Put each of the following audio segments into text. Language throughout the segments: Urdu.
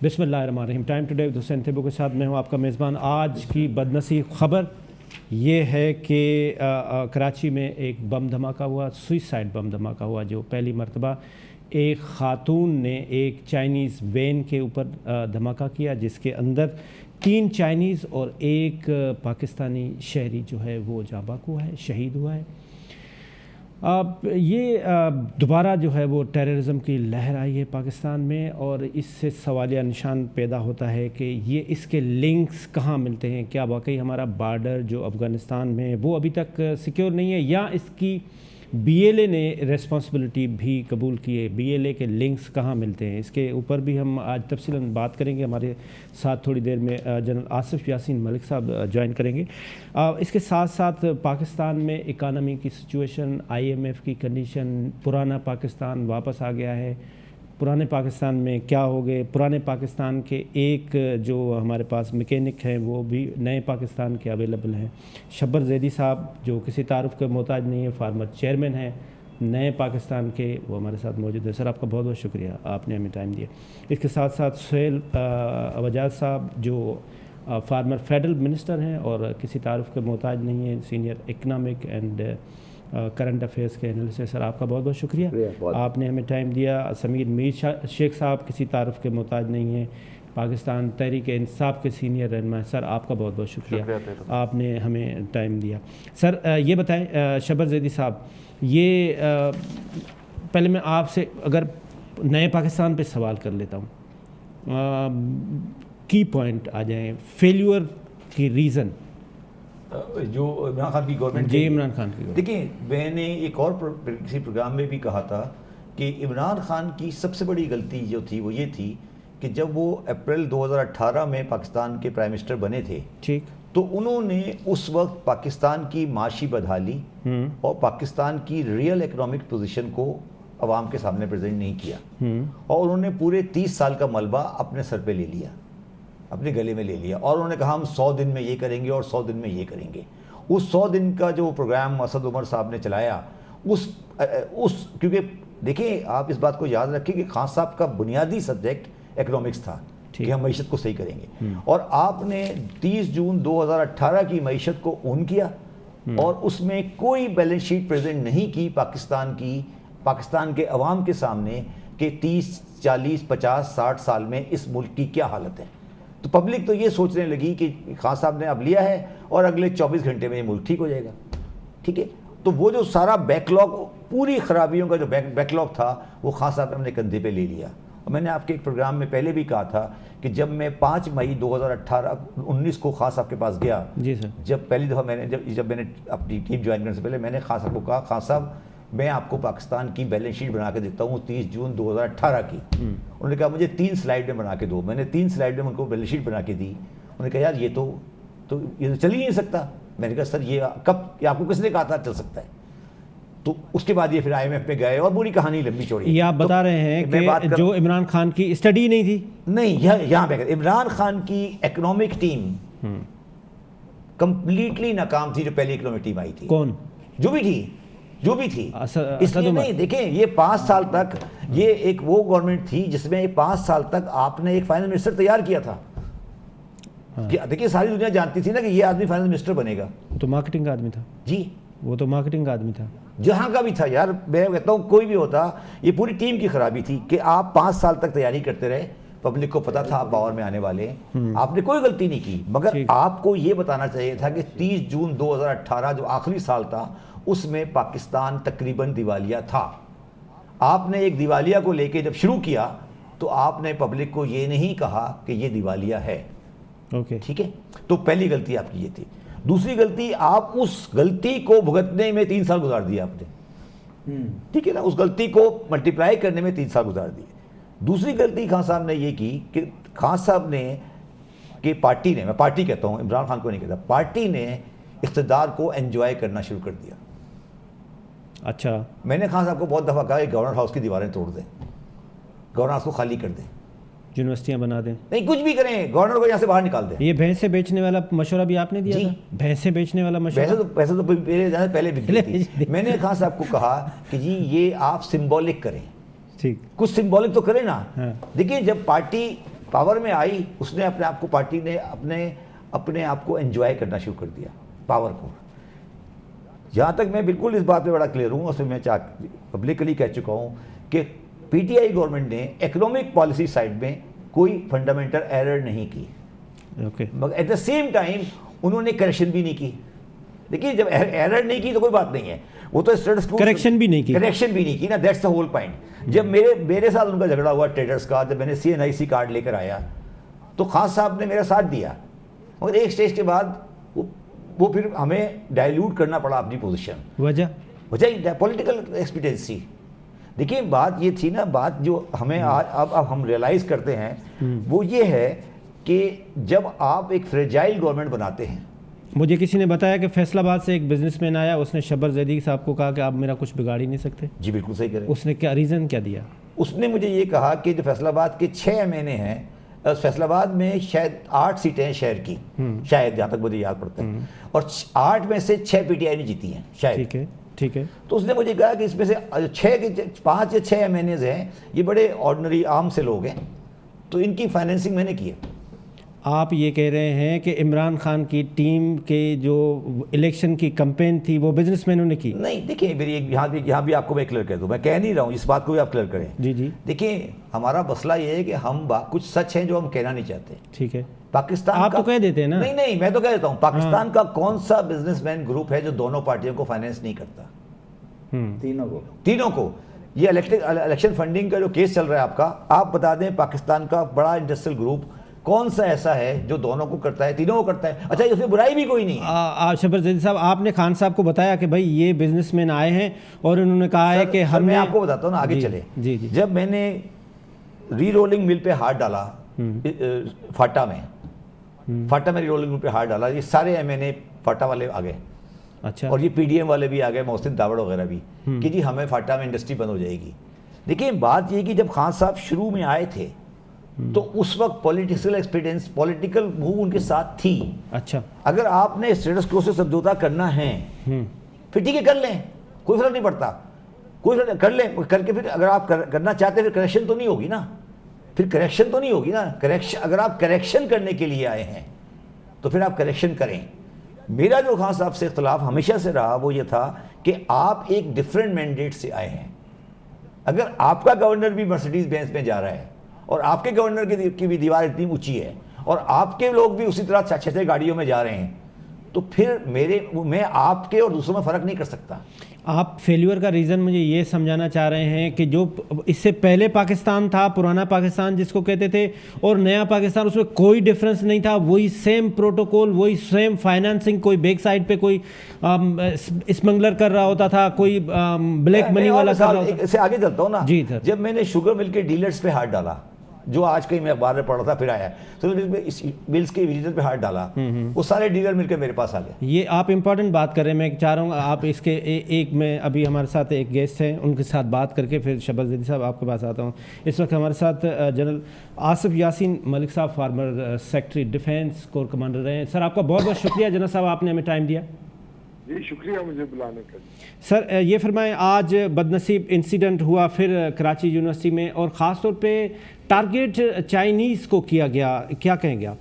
بسم اللہ الرحمن الرحیم. ٹائم ٹوڈے ود حسین طیبو کے ساتھ میں ہوں آپ کا میزبان. آج کی بدنصیب خبر یہ ہے کہ کراچی میں ایک بم دھماکہ ہوا, سوئسائڈ بم دھماکہ ہوا, جو پہلی مرتبہ ایک خاتون نے ایک چائنیز وین کے اوپر دھماکہ کیا, جس کے اندر 3 چائنیز اور ایک پاکستانی شہری جو ہے وہ جاں بحق ہوا ہے, شہید ہوا ہے. یہ دوبارہ جو ہے وہ ٹیررزم کی لہر آئی ہے پاکستان میں, اور اس سے سوالیہ نشان پیدا ہوتا ہے کہ یہ اس کے لنکس کہاں ملتے ہیں. کیا واقعی ہمارا بارڈر جو افغانستان میں ہے وہ ابھی تک سیکیور نہیں ہے, یا اس کی بی ایل اے نے ریسپانسبلٹی بھی قبول کی ہے؟ بی ایل اے کے لنکس کہاں ملتے ہیں, اس کے اوپر بھی ہم آج تفصیلاً بات کریں گے. ہمارے ساتھ تھوڑی دیر میں جنرل آصف یاسین ملک صاحب جوائن کریں گے. اس کے ساتھ ساتھ پاکستان میں اکانومی کی سچویشن, آئی ایم ایف کی کنڈیشن, پرانا پاکستان واپس آ گیا ہے, پرانے پاکستان میں کیا ہو گئے, پرانے پاکستان کے ایک جو ہمارے پاس میکینک ہیں وہ بھی نئے پاکستان کے اویلیبل ہیں. شبر زیدی صاحب جو کسی تعارف کے محتاج نہیں ہے, فارمر چیئرمین ہیں نئے پاکستان کے, وہ ہمارے ساتھ موجود ہیں. سر آپ کا بہت بہت شکریہ, آپ نے ہمیں ٹائم دیا. اس کے ساتھ ساتھ سہیل وجاز صاحب جو فارمر فیڈرل منسٹر ہیں اور کسی تعارف کے محتاج نہیں ہیں, senior economic and current affairs کے انالیسٹ. سر آپ کا بہت بہت شکریہ, آپ نے ہمیں ٹائم دیا. سمیر میر شیخ صاحب کسی تعارف کے محتاج نہیں ہیں, پاکستان تحریک انصاف کے سینئر رہنما. سر آپ کا بہت بہت شکریہ, آپ نے ہمیں ٹائم دیا. سر یہ بتائیں شبر زیدی صاحب, یہ پہلے میں آپ سے اگر نئے پاکستان پہ سوال کر لیتا ہوں, کی پوائنٹ آ جائیں فیلیور کی ریزن جو عمران خان کی گورنمنٹ. جی عمران خان کی. دیکھیں میں نے ایک اور کسی پروگرام میں بھی کہا تھا کہ عمران خان کی سب سے بڑی غلطی جو تھی وہ یہ تھی کہ جب وہ اپریل 2018 میں پاکستان کے پرائم منسٹر بنے تھے, ٹھیک, تو انہوں نے اس وقت پاکستان کی معاشی بدحالی اور پاکستان کی ریئل اکنامک پوزیشن کو عوام کے سامنے پریزنٹ نہیں کیا, اور انہوں نے پورے 30 سال کا ملبہ اپنے سر پہ لے لیا, اپنے گلے میں لے لیا, اور انہوں نے کہا ہم 100 دن میں یہ کریں گے اور 100 دن میں یہ کریں گے. اس 100 دن کا جو پروگرام اسد عمر صاحب نے چلایا, کیونکہ دیکھیں آپ اس بات کو یاد رکھیں کہ خان صاحب کا بنیادی سبجیکٹ اکنامکس تھا کہ ہم معیشت کو صحیح کریں گے, اور آپ نے 30 جون 2018 کی معیشت کو اون کیا, اور اس میں کوئی بیلنس شیٹ پریزنٹ نہیں کی پاکستان کے عوام کے سامنے کہ 30 40 50 60 سال میں اس ملک کی کیا حالت ہے. تو پبلک تو یہ سوچنے لگی کہ خان صاحب نے اب لیا ہے اور اگلے 24 گھنٹے میں یہ ملک ٹھیک ہو جائے گا. ٹھیک ہے, تو وہ جو سارا بیک لاگ, پوری خرابیوں کا جو بیک لاگ تھا وہ خان صاحب نے اپنے کندھے پہ لے لیا. اور میں نے آپ کے ایک پروگرام میں پہلے بھی کہا تھا کہ جب میں 5 مئی 2019 کو خان صاحب کے پاس گیا, جی سر, جب پہلی دفعہ جب میں نے اپنی ٹیم جوائن کرنے سے پہلے میں نے خان صاحب کو کہا, خان صاحب میں آپ کو پاکستان کی بیلنس شیٹ بنا کے دیتا ہوں 30 جون 2018 کی. انہوں نے کہا مجھے 3 سلائیڈ میں بنا کے دو. میں نے 3 سلائیڈ میں ان کو بیلنس شیٹ بنا کے دی. انہوں نے کہا یار یہ تو چل ہی نہیں سکتا. میں نے کہا سر یہ آپ کو کس نے کہا تھا چل سکتا ہے؟ تو اس کے بعد یہ پھر آئی ایم ایف پہ گئے اور پوری کہانی لمبی چوڑی. یہ آپ بتا رہے ہیں کہ جو عمران خان کی اسٹڈی نہیں تھی. نہیں, یہاں پہ عمران خان کی اکنامک ٹیم کمپلیٹلی ناکام تھی. جو پہلی اکنامک ٹیم آئی تھی, کون جو بھی تھی اس لیے نہیں. دیکھیں یہ 5 سال تک یہ ایک وہ گورنمنٹ تھی جس میں 5 سال تک آپ نے ایک فائننس منسٹر تیار کیا تھا. دیکھیں ساری دنیا جانتی تھی نا کہ یہ آدمی فائننس منسٹر بنے گا. تو مارکیٹنگ آدمی تھا. جی وہ تو مارکیٹنگ آدمی تھا, جہاں کا بھی تھا یار. میں کہتا ہوں کوئی بھی ہوتا, یہ پوری ٹیم کی خرابی تھی کہ آپ 5 سال تک تیاری کرتے رہے. پبلک کو پتا تھا آپ پاور میں آنے والے ہیں, آپ نے کوئی غلطی نہیں کی. مگر آپ کو یہ بتانا چاہیے تھا کہ 30 جون 2018 جو آخری سال تھا اس میں پاکستان تقریباً دیوالیہ تھا. آپ نے ایک دیوالیہ کو لے کے جب شروع کیا تو آپ نے پبلک کو یہ نہیں کہا کہ یہ دیوالیہ ہے. ٹھیک ہے, تو پہلی غلطی آپ کی یہ تھی. دوسری غلطی, آپ اس غلطی کو بھگتنے میں 3 سال گزار دیا آپ نے. ٹھیک ہے نا, اس غلطی کو ملٹیپلائی کرنے میں 3 سال گزار دیے. دوسری غلطی خان صاحب نے یہ کی کہ خان صاحب نے کہ پارٹی نے, میں پارٹی کہتا ہوں عمران خان کو نہیں کہتا, پارٹی نے اقتدار کو انجوائے کرنا شروع کر دیا. اچھا, میں نے خان صاحب کو بہت دفعہ کہا کہ گورنر ہاؤس کی دیواریں توڑ دیں, گورنر ہاؤس کو خالی کر دیں, یونیورسٹیاں بنا دیں, نہیں کچھ بھی کریں, گورنر کو یہاں سے باہر نکال دیں. یہ بھینسیں بیچنے والا مشورہ بھی آپ نے دیا تھا. بھینسیں بیچنے والا مشورہ, پیسے تو پہلے بھی تھی. میں نے خان صاحب کو کہا کہ جی یہ آپ سمبولک کریں, ٹھیک, کچھ سمبولک تو کریں نا. دیکھیے جب پارٹی پاور میں آئی اس نے اپنے آپ کو پارٹی نے اپنے آپ کو انجوائے کرنا شروع کر دیا پاور کو. جہاں تک میں بالکل اس بات پہ بڑا کلیئر ہوں, اور میں پبلکلی کہہ چکا ہوں کہ پی ٹی آئی گورنمنٹ نے اکنامک پالیسی سائڈ میں کوئی فنڈامنٹل ایرر نہیں کی, مگر ایٹ دا سیم ٹائم انہوں نے کریکشن بھی نہیں کی. دیکھیے جب ایرر نہیں کی تو کوئی بات نہیں ہے, وہ تو اسٹیٹس کو کریکشن بھی نہیں کی نا, دیٹس دا ہول پوائنٹ. جب میرے ساتھ ان کا جھگڑا ہوا ٹریڈرز کا, جب میں نے CNIC کارڈ لے کر آیا تو خان صاحب نے میرا ساتھ دیا, مگر ایک سٹیج کے بعد وہ پھر ہمیں ڈائلیوٹ کرنا پڑا اپنی پوزیشن. وجہ پولیٹیکل ایکسپیڈینسی. دیکھیے بات یہ تھی نا, بات جو ہمیں اب ہم ریئلائز کرتے ہیں وہ یہ ہے کہ جب آپ ایک فریجائل گورنمنٹ بناتے ہیں. مجھے کسی نے بتایا کہ فیصل آباد سے ایک بزنس مین آیا, اس نے شبر زیدی صاحب کو کہا کہ آپ میرا کچھ بگاڑ ہی نہیں سکتے. جی بالکل صحیح کہہ رہے ہیں. اس نے کیا ریزن کیا دیا؟ اس نے مجھے یہ کہا کہ جو فیصل آباد کے 6 MNA ہیں, فیصل آباد میں شاید 8 سیٹیں ہیں شہر کی, شاید جہاں تک مجھے یاد پڑتا ہے, اور 8 میں سے 6 PTI نے جیتی ہیں شاید. ٹھیک ہے. تو اس نے مجھے کہا کہ اس میں سے 5 یا 6 MNAs ہیں, یہ بڑے آرڈنری عام سے لوگ ہیں, تو ان کی فائنینسنگ میں نے کی ہے. آپ یہ کہہ رہے ہیں کہ عمران خان کی ٹیم کے جو الیکشن کی کمپین تھی وہ بزنس مینوں نے کی؟ نہیں, دیکھیں میری یہاں بھی آپ کو میں کلیئر کر دوں, میں کہہ نہیں رہا ہوں, اس بات کو بھی آپ کلیئر کریں. جی. دیکھیں ہمارا مسئلہ یہ ہے کہ ہم کچھ سچ ہیں جو ہم کہنا نہیں چاہتے. ٹھیک ہے. پاکستان آپ تو کہہ دیتے ہیں نا. نہیں, میں تو کہہ دیتا ہوں, پاکستان کا کون سا بزنس مین گروپ ہے جو دونوں پارٹیوں کو فائنینس نہیں کرتا؟ تینوں کو. یہ الیکشن فنڈنگ کا جو کیس چل رہا ہے آپ کا, آپ بتا دیں پاکستان کا بڑا انڈسٹریل گروپ کون سا ایسا ہے جو دونوں کو کرتا ہے, تینوں کو کرتا ہے؟ اچھا, اس میں برائی بھی کوئی نہیں ہے. شبر زیدی صاحب, آپ نے خان صاحب کو بتایا کہ بھائی یہ بزنس مین آئے ہیں اور انہوں نے کہا ہے کہ میں آپ کو بتاتا ہوں نا, آگے چلے. جب میں نے ری رولنگ مل پہ ہاتھ ڈالا فاٹا میں ری رولنگ مل پہ ہاتھ ڈالا, یہ سارے MNA فاٹا والے آ گئے. اچھا. اور یہ PDM والے بھی آ گئے, محسن داوڑ وغیرہ بھی, کہ جی ہمیں فاٹا میں انڈسٹری بند ہو جائے گی. دیکھیں بات یہ کہ جب خان صاحب شروع میں آئے تھے تو اس وقت political experience, political move in کے ساتھ تھی. اچھا. اگر آپ نے اسٹیٹس کو سے سمجھوتا کرنا ہے پھر ٹھیک ہے کر لیں, کوئی فرق نہیں پڑتا, کوئی فرق کر لیں. کر کے پھر اگر آپ کرنا چاہتے ہیں پھر کریکشن تو نہیں ہوگی نا, کریکشن اگر آپ کریکشن کرنے کے لیے آئے ہیں تو پھر آپ کریکشن کریں. میرا جو خان صاحب سے اختلاف ہمیشہ سے رہا وہ یہ تھا کہ آپ ایک ڈفرینٹ مینڈیٹ سے آئے ہیں. اگر آپ کا گورنر بھی مرسیڈیز بینز میں جا رہا ہے اور آپ کے گورنر کی بھی دیوار اتنی اونچی ہے اور آپ کے لوگ بھی اسی طرح 6 گاڑیوں میں جا رہے ہیں, تو پھر میں آپ کے اور دوسروں میں فرق نہیں کر سکتا. آپ فیلیور کا ریزن مجھے یہ سمجھانا چاہ رہے ہیں کہ جو اس سے پہلے پاکستان تھا, پرانا پاکستان جس کو کہتے تھے, اور نیا پاکستان, اس میں کوئی ڈفرنس نہیں تھا, وہی سیم پروٹوکول, وہی سیم فائنانسنگ, کوئی بیک سائڈ پہ کوئی اسمگلر کر رہا ہوتا تھا, کوئی بلیک منی والا کر رہا ہوتا تھا. اسے آگے چلتا ہوں نا. جی سر. جب میں نے شوگر مل کے ڈیلرز پہ ہاتھ ڈالا, جو آج کہیں میں اخبار میں پڑھ رہا تھا پھر آیا, تو ملز کے ڈیلر پہ ہاتھ ڈالا, وہ سارے ڈیلر مل کے میرے پاس آ گئے. یہ آپ امپورٹنٹ بات کر رہے ہیں, میں چاہ رہا ہوں آپ اس کے ایک میں ابھی ہمارے ساتھ ایک گیسٹ ہیں, ان کے ساتھ بات کر کے پھر شبر زیدی صاحب آپ کے پاس آتا ہوں. اس وقت ہمارے ساتھ جنرل آصف یاسین ملک صاحب, former secretary defence corps commander رہے ہیں. سر آپ کا بہت بہت شکریہ جنرل صاحب, آپ نے ہمیں ٹائم دیا. جی شکریہ مجھے بلانے کا. سر یہ فرمائیں, آج بدنصیب انسیڈنٹ ہوا پھر کراچی یونیورسٹی میں, اور خاص طور پہ ٹارگیٹ چائنیز کو کیا گیا, کیا کہیں گے آپ؟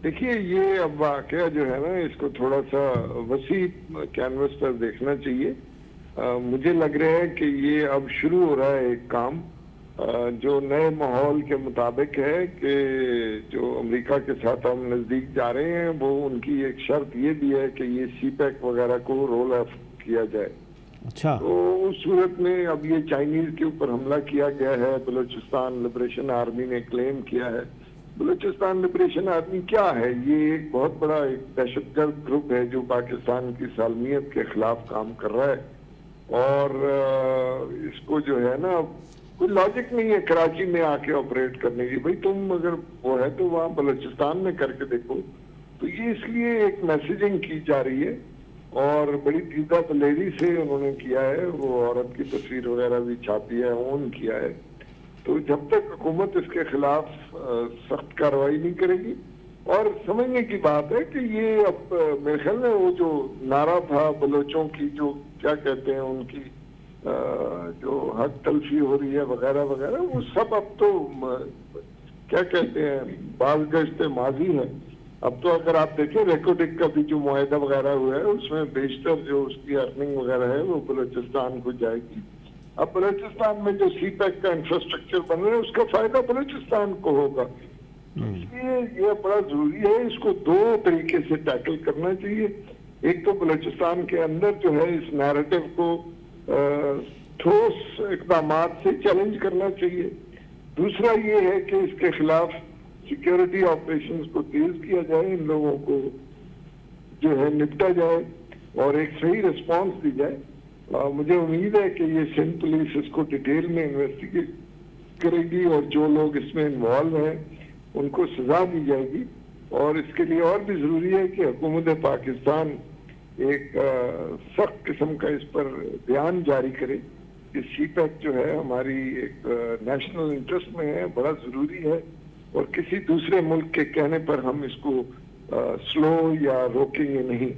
دیکھیے یہ اب واقعہ جو ہے نا, اس کو تھوڑا سا وسیع کینوس پر دیکھنا چاہیے. مجھے لگ رہا ہے کہ یہ اب شروع ہو رہا ہے ایک کام جو نئے ماحول کے مطابق ہے, کہ جو امریکہ کے ساتھ ہم نزدیک جا رہے ہیں, وہ ان کی ایک شرط یہ بھی ہے کہ یہ CPEC وغیرہ کو رول آف کیا جائے. اچھا. تو اس صورت میں اب یہ چائنیز کے اوپر حملہ کیا گیا ہے, بلوچستان لبریشن آرمی نے کلیم کیا ہے. بلوچستان لبریشن آرمی کیا ہے؟ یہ ایک بہت بڑا ایک دہشت گرد گروپ ہے جو پاکستان کی سالمیت کے خلاف کام کر رہا ہے, اور اس کو جو ہے نا کوئی لاجک نہیں ہے کراچی میں آ کے آپریٹ کرنے کی. بھائی تم اگر وہ ہے تو وہاں بلوچستان میں کر کے دیکھو. تو یہ اس لیے ایک میسیجنگ کی جا رہی ہے, اور بڑی دیدہ دلیری سے انہوں نے کیا ہے. وہ عورت کی تصویر وغیرہ بھی چھاپی ہے, اون کیا ہے. تو جب تک حکومت اس کے خلاف سخت کارروائی نہیں کرے گی, اور سمجھنے کی بات ہے کہ یہ اب میرے خیال میں وہ جو نعرہ تھا بلوچوں کی, جو کیا کہتے ہیں ان کی جو حق تلفی ہو رہی ہے وغیرہ وغیرہ, وہ سب اب تو کیا کہتے ہیں بعض گشت ماضی ہے. اب تو اگر آپ دیکھیں ریکوڈک کا بھی جو معاہدہ وغیرہ ہوا ہے اس میں بیشتر جو اس کی ارننگ وغیرہ ہے وہ بلوچستان کو جائے گی. اب بلوچستان میں جو سی پیک کا انفراسٹرکچر بن رہا ہے اس کا فائدہ بلوچستان کو ہوگا. اس لیے یہ بڑا ضروری ہے, اس کو دو طریقے سے ٹیکل کرنا چاہیے. ایک تو بلوچستان کے اندر جو ہے اس نیریٹو کو ٹھوس اقدامات سے چیلنج کرنا چاہیے. دوسرا یہ ہے کہ اس کے خلاف سیکیورٹی آپریشنز کو تیز کیا جائے, ان لوگوں کو جو ہے نپٹا جائے اور ایک صحیح ریسپانس دی جائے. مجھے امید ہے کہ یہ سندھ پولیس اس کو ڈیٹیل میں انویسٹیگیٹ کرے گی اور جو لوگ اس میں انوالو ہیں ان کو سزا دی جائے گی. اور اس کے لیے اور بھی ضروری ہے کہ حکومت پاکستان ایک سخت قسم کا اس پر بیان جاری کرے کہ سی پیک جو ہے ہماری ایک نیشنل انٹرسٹ میں ہے, بڑا ضروری ہے, اور کسی دوسرے ملک کے کہنے پر ہم اس کو سلو یا روکیں گے نہیں.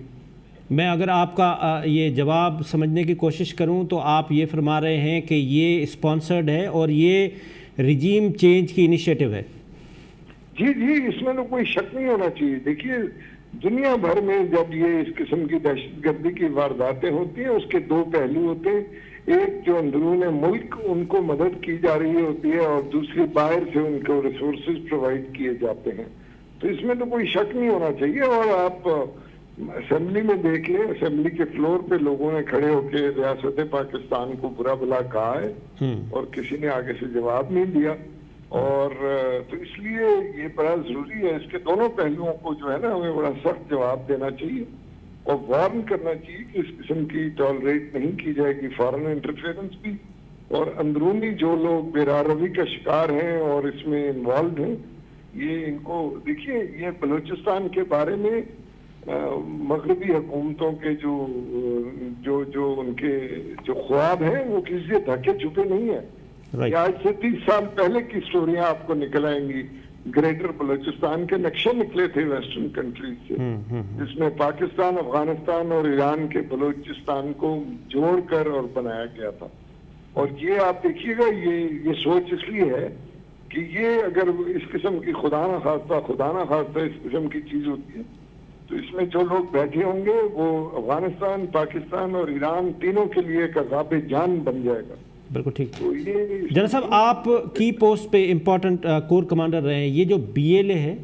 میں اگر آپ کا یہ جواب سمجھنے کی کوشش کروں تو آپ یہ فرما رہے ہیں کہ یہ اسپانسرڈ ہے اور یہ رجیم چینج کی انیشیٹو ہے. جی جی, اس میں تو کوئی شک نہیں ہونا چاہیے. دیکھیے دنیا بھر میں جب یہ اس قسم کی دہشت گردی کی وارداتیں ہوتی ہیں اس کے دو پہلو ہوتے ہیں. ایک جو اندرون ملک ان کو مدد کی جا رہی ہوتی ہے اور دوسری باہر سے ان کو ریسورسز پرووائڈ کیے جاتے ہیں. تو اس میں تو کوئی شک نہیں ہونا چاہیے. اور آپ اسمبلی میں دیکھ لیں, اسمبلی کے فلور پہ لوگوں نے کھڑے ہو کے ریاست پاکستان کو برا بھلا کہا ہے اور کسی نے آگے سے جواب نہیں دیا. اور تو اس لیے یہ بڑا ضروری ہے, اس کے دونوں پہلوؤں کو جو ہے نا ہمیں بڑا سخت جواب دینا چاہیے اور وارن کرنا چاہیے کہ اس قسم کی ٹالریٹ نہیں کی جائے گی فارن انٹرفیئرنس بھی. اور اندرونی جو لوگ بیراروی کا شکار ہیں اور اس میں انوالوڈ ہیں, یہ ان کو دیکھیے, یہ بلوچستان کے بارے میں مغربی حکومتوں کے جو ان کے جو خواب ہیں وہ کسی سے ڈھکے چھپے نہیں ہیں. آج سے 30 سال پہلے کی سٹوریاں آپ کو نکل آئیں گی. گریٹر بلوچستان کے نقشے نکلے تھے ویسٹرن کنٹریز سے, جس میں پاکستان, افغانستان اور ایران کے بلوچستان کو جوڑ کر اور بنایا گیا تھا. اور یہ آپ دیکھیے گا, یہ سوچ اس لیے ہے کہ یہ اگر اس قسم کی خدا نخواستہ اس قسم کی چیز ہوتی ہے تو اس میں جو لوگ بیٹھے ہوں گے وہ افغانستان, پاکستان اور ایران تینوں کے لیے ایک عذاب جان بن جائے گا. بالکل ٹھیک. جنرل صاحب, آپ کی پوسٹ پہ امپورٹنٹ کور کمانڈر رہے ہیں, یہ جو BLA ہے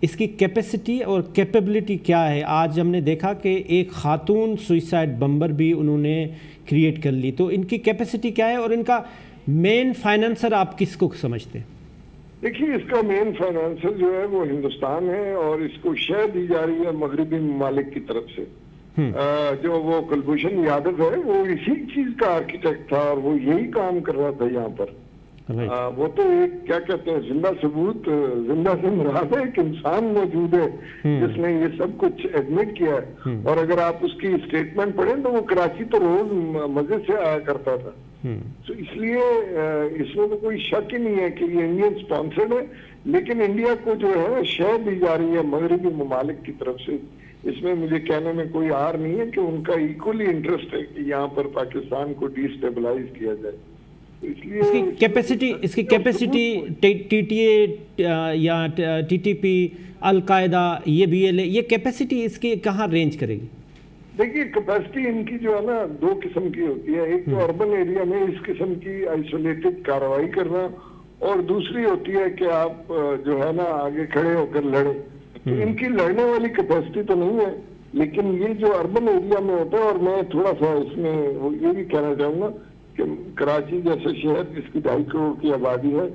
اس کی کیپیسٹی اور کیپیبلٹی کیا ہے؟ آج ہم نے دیکھا کہ ایک خاتون سوئسائڈ بمبر بھی انہوں نے کریٹ کر لی, تو ان کی کیپیسٹی کیا ہے اور ان کا مین فائنانسر آپ کس کو سمجھتے ہیں؟ دیکھیے, اس کا مین فائنانسر جو ہے وہ ہندوستان ہے اور اس کو شے دی جا رہی ہے مغربی ممالک کی طرف سے. جو وہ کلبھوشن یادو ہے وہ اسی چیز کا آرکیٹیکٹ تھا اور وہ یہی کام کر رہا تھا یہاں پر. وہ تو ایک کیا کہتے ہیں زندہ ثبوت, زندہ سے مراد ہے ایک انسان موجود ہے جس نے یہ سب کچھ ایڈمٹ کیا ہے. اور اگر آپ اس کی اسٹیٹمنٹ پڑھیں تو وہ کراچی تو روز مزے سے آیا کرتا تھا. تو اس لیے اس میں تو کوئی شک ہی نہیں ہے کہ یہ انڈین اسپانسرڈ ہے, لیکن انڈیا کو جو ہے شے دی جا رہی ہے مغربی ممالک کی طرف سے. اس میں مجھے کہنے میں کوئی آر نہیں ہے کہ ان کا ایکولی انٹرسٹ ہے کہ یہاں پر پاکستان کو ڈی اسٹیبلائز کیا جائے. اس لیے اس کی کیپیسٹی TTA یا TTP, القاعدہ, یہ BLA, یہ کیپیسٹی اس کی کہاں رینج کرے گی؟ دیکھیے, کیپیسٹی ان کی جو ہے نا دو قسم کی ہوتی ہے. ایک تو اربن ایریا میں اس قسم کی آئسولیٹڈ کارروائی کرنا, اور دوسری ہوتی ہے کہ آپ جو ہے نا آگے کھڑے ہو کر لڑیں. تو ان کی لڑنے والی کیپیسٹی تو نہیں ہے, لیکن یہ جو اربن ایریا میں ہوتا ہے, اور میں تھوڑا سا اس میں یہ بھی کہنا چاہوں گا کہ کراچی جیسے شہر جس کی 2.5 کروڑ کی آبادی ہے,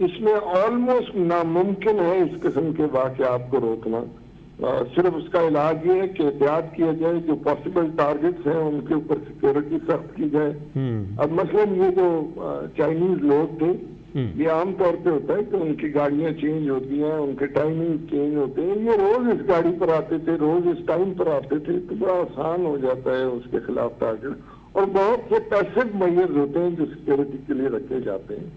اس میں آلموسٹ ناممکن ہے اس قسم کے واقعات کو روکنا. صرف اس کا علاج یہ ہے کہ احتیاط کیا جائے, جو پاسبل ٹارگٹس ہیں ان کے اوپر سیکیورٹی سخت کی جائے. اب مثلاً یہ جو چائنیز لوگ تھے, یہ عام طور پہ ہوتا ہے کہ ان کی گاڑیاں چینج ہوتی ہیں, ان کے ٹائمنگ چینج ہوتے ہیں. یہ روز اس گاڑی پر آتے تھے, روز اس ٹائم پر آتے تھے, تو بڑا آسان ہو جاتا ہے اس کے خلاف ٹارگٹ. اور بہت سے پیسے میئرز ہوتے ہیں جو سیکیورٹی کے لیے رکھے جاتے ہیں.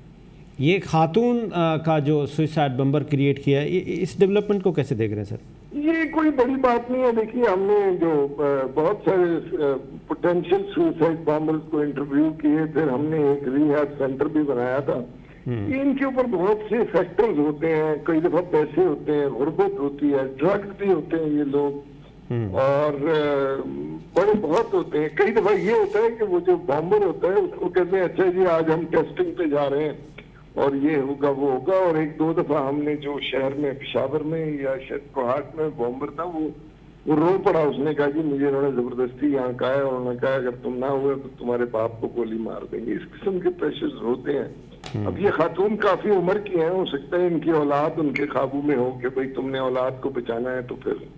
یہ خاتون کا جو سوئسائڈ بمبر کریٹ کیا ہے, اس ڈیولپمنٹ کو کیسے دیکھ رہے ہیں سر؟ یہ کوئی بڑی بات نہیں ہے. دیکھیے, ہم نے جو بہت سارے پوٹینشیل سوئسائڈ بامبرز کو انٹرویو کیے, پھر ہم نے ایک ریہیب سینٹر بھی بنایا تھا. ان کے اوپر بہت سے فیکٹرز ہوتے ہیں. کئی دفعہ پیسے ہوتے ہیں, غربت ہوتی ہے, ڈرگز بھی ہوتے ہیں یہ لوگ, اور بڑے بہت ہوتے ہیں. کئی دفعہ یہ ہوتا ہے کہ وہ جو بامبر ہوتا ہے اس کو کہتے ہیں اچھا جی آج ہم ٹیسٹنگ پہ جا رہے ہیں اور یہ ہوگا وہ ہوگا. اور ایک دو دفعہ ہم نے جو شہر میں پشاور میں یا شاید کوہاٹ میں بامبر تھا وہ رو پڑا. اس نے کہا کہ مجھے انہوں نے زبردستی یہاں کہا ہے, اور انہوں نے کہا اگر تم نہ ہوئے تو تمہارے باپ کو گولی مار دیں گے. اس قسم کے پریشرز ہوتے ہیں. اب یہ خاتون کافی عمر کی ہیں, ہو سکتا ہے ان کی اولاد ان کے قابو میں ہو کہ بھئی تم نے اولاد کو بچانا ہے تو پھر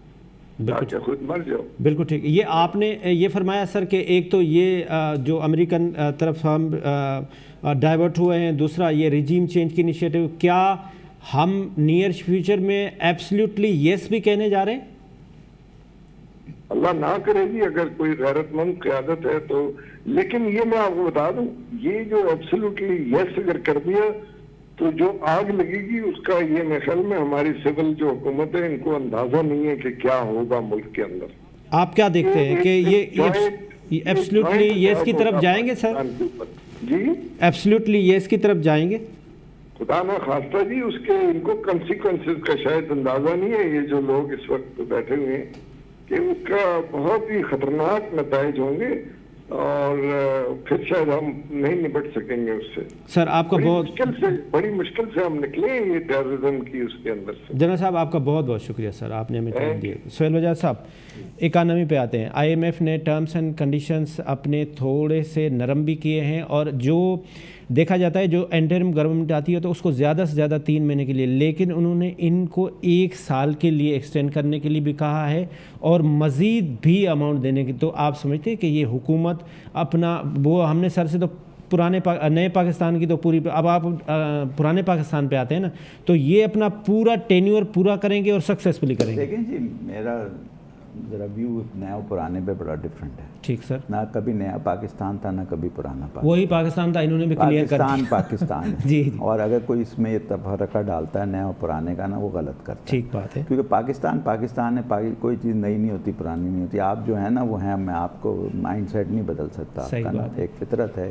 بالکل خود مر جاؤ. بالکل ٹھیک. یہ آپ نے یہ فرمایا سر کہ ایک تو یہ جو امریکن طرف ہم ڈائیورٹ ہوئے ہیں, دوسرا یہ ریجیم چینج کی انیشیٹو, کیا ہم نیئر فیوچر میں ایبسلیوٹلی یس بھی کہنے جا رہے ہیں؟ اللہ نہ کرے جی, اگر کوئی غیرت مند قیادت ہے تو. لیکن یہ میں آپ کو بتا دوں, یہ جو ایبسلیوٹلی یس اگر کر دیا تو جو آگ لگے گی اس کا یہ میرے خیال میں ہماری سول جو حکومت ہے ان کو اندازہ نہیں ہے کہ کیا ہوگا ملک کے اندر. آپ کیا دیکھتے ہیں کہ یہ ایبسلیوٹلی یس کی طرف جائیں گے سر؟ جی ایبسلیوٹلی یس کی طرف جائیں گے؟ خدا نہ خواستہ جی, اس کے ان کو کنسیکوینسز کا شاید اندازہ نہیں ہے. یہ جو لوگ اس وقت بیٹھے ہوئے ہیں کہ اس کا بہت ہی خطرناک نتائج ہوں گے اور پھر شاید ہم نہیں نپٹ سکیں گے اس سے. سر آپ کا بڑی مشکل سے ہم نکلے یہ ٹیررزم کی اس کے اندر سے. جنرل صاحب آپ کا بہت بہت شکریہ سر, آپ نے ہمیں ٹائم دیا. سہیل بجاج صاحب, اکانومی پہ آتے ہیں. آئی ایم ایف نے ٹرمز اینڈ کنڈیشنز اپنے تھوڑے سے نرم بھی کیے ہیں, اور جو دیکھا جاتا ہے جو انٹرم گورنمنٹ آتی ہے تو اس کو زیادہ سے زیادہ 3 مہینے کے لیے, لیکن انہوں نے ان کو 1 سال کے لیے ایکسٹینڈ کرنے کے لیے بھی کہا ہے اور مزید بھی اماؤنٹ دینے کی. تو آپ سمجھتے ہیں کہ یہ حکومت اپنا وہ ہم نے سر سے تو نئے پاکستان کی تو پوری, اب آپ پرانے پاکستان پہ آتے ہیں نا, تو یہ اپنا پورا ٹینیور پورا کریں گے اور سکسیسفلی کریں گے؟ دیکھیں جی, میرا ذرا ویو نیا پرانے پہ بڑا ڈفرینٹ ہے. ٹھیک سر. نہ کبھی نیا پاکستان تھا نہ کبھی پرانا پاکستان. وہی پاکستان تھا, انہوں نے بھی کلیئر کر دیا. پاکستان ہے. جی. اور اگر کوئی اس میں یہ تفرقہ ڈالتا ہے نیا اور پرانے کا نا, وہ غلط کرتا ہے. ٹھیک بات ہے, کیونکہ پاکستان ہے, کوئی چیز نئی نہیں ہوتی, پرانی نہیں ہوتی. آپ جو ہے نا وہ ہیں, میں آپ کو مائنڈ سیٹ نہیں بدل سکتا. آپ کا ایک فطرت ہے,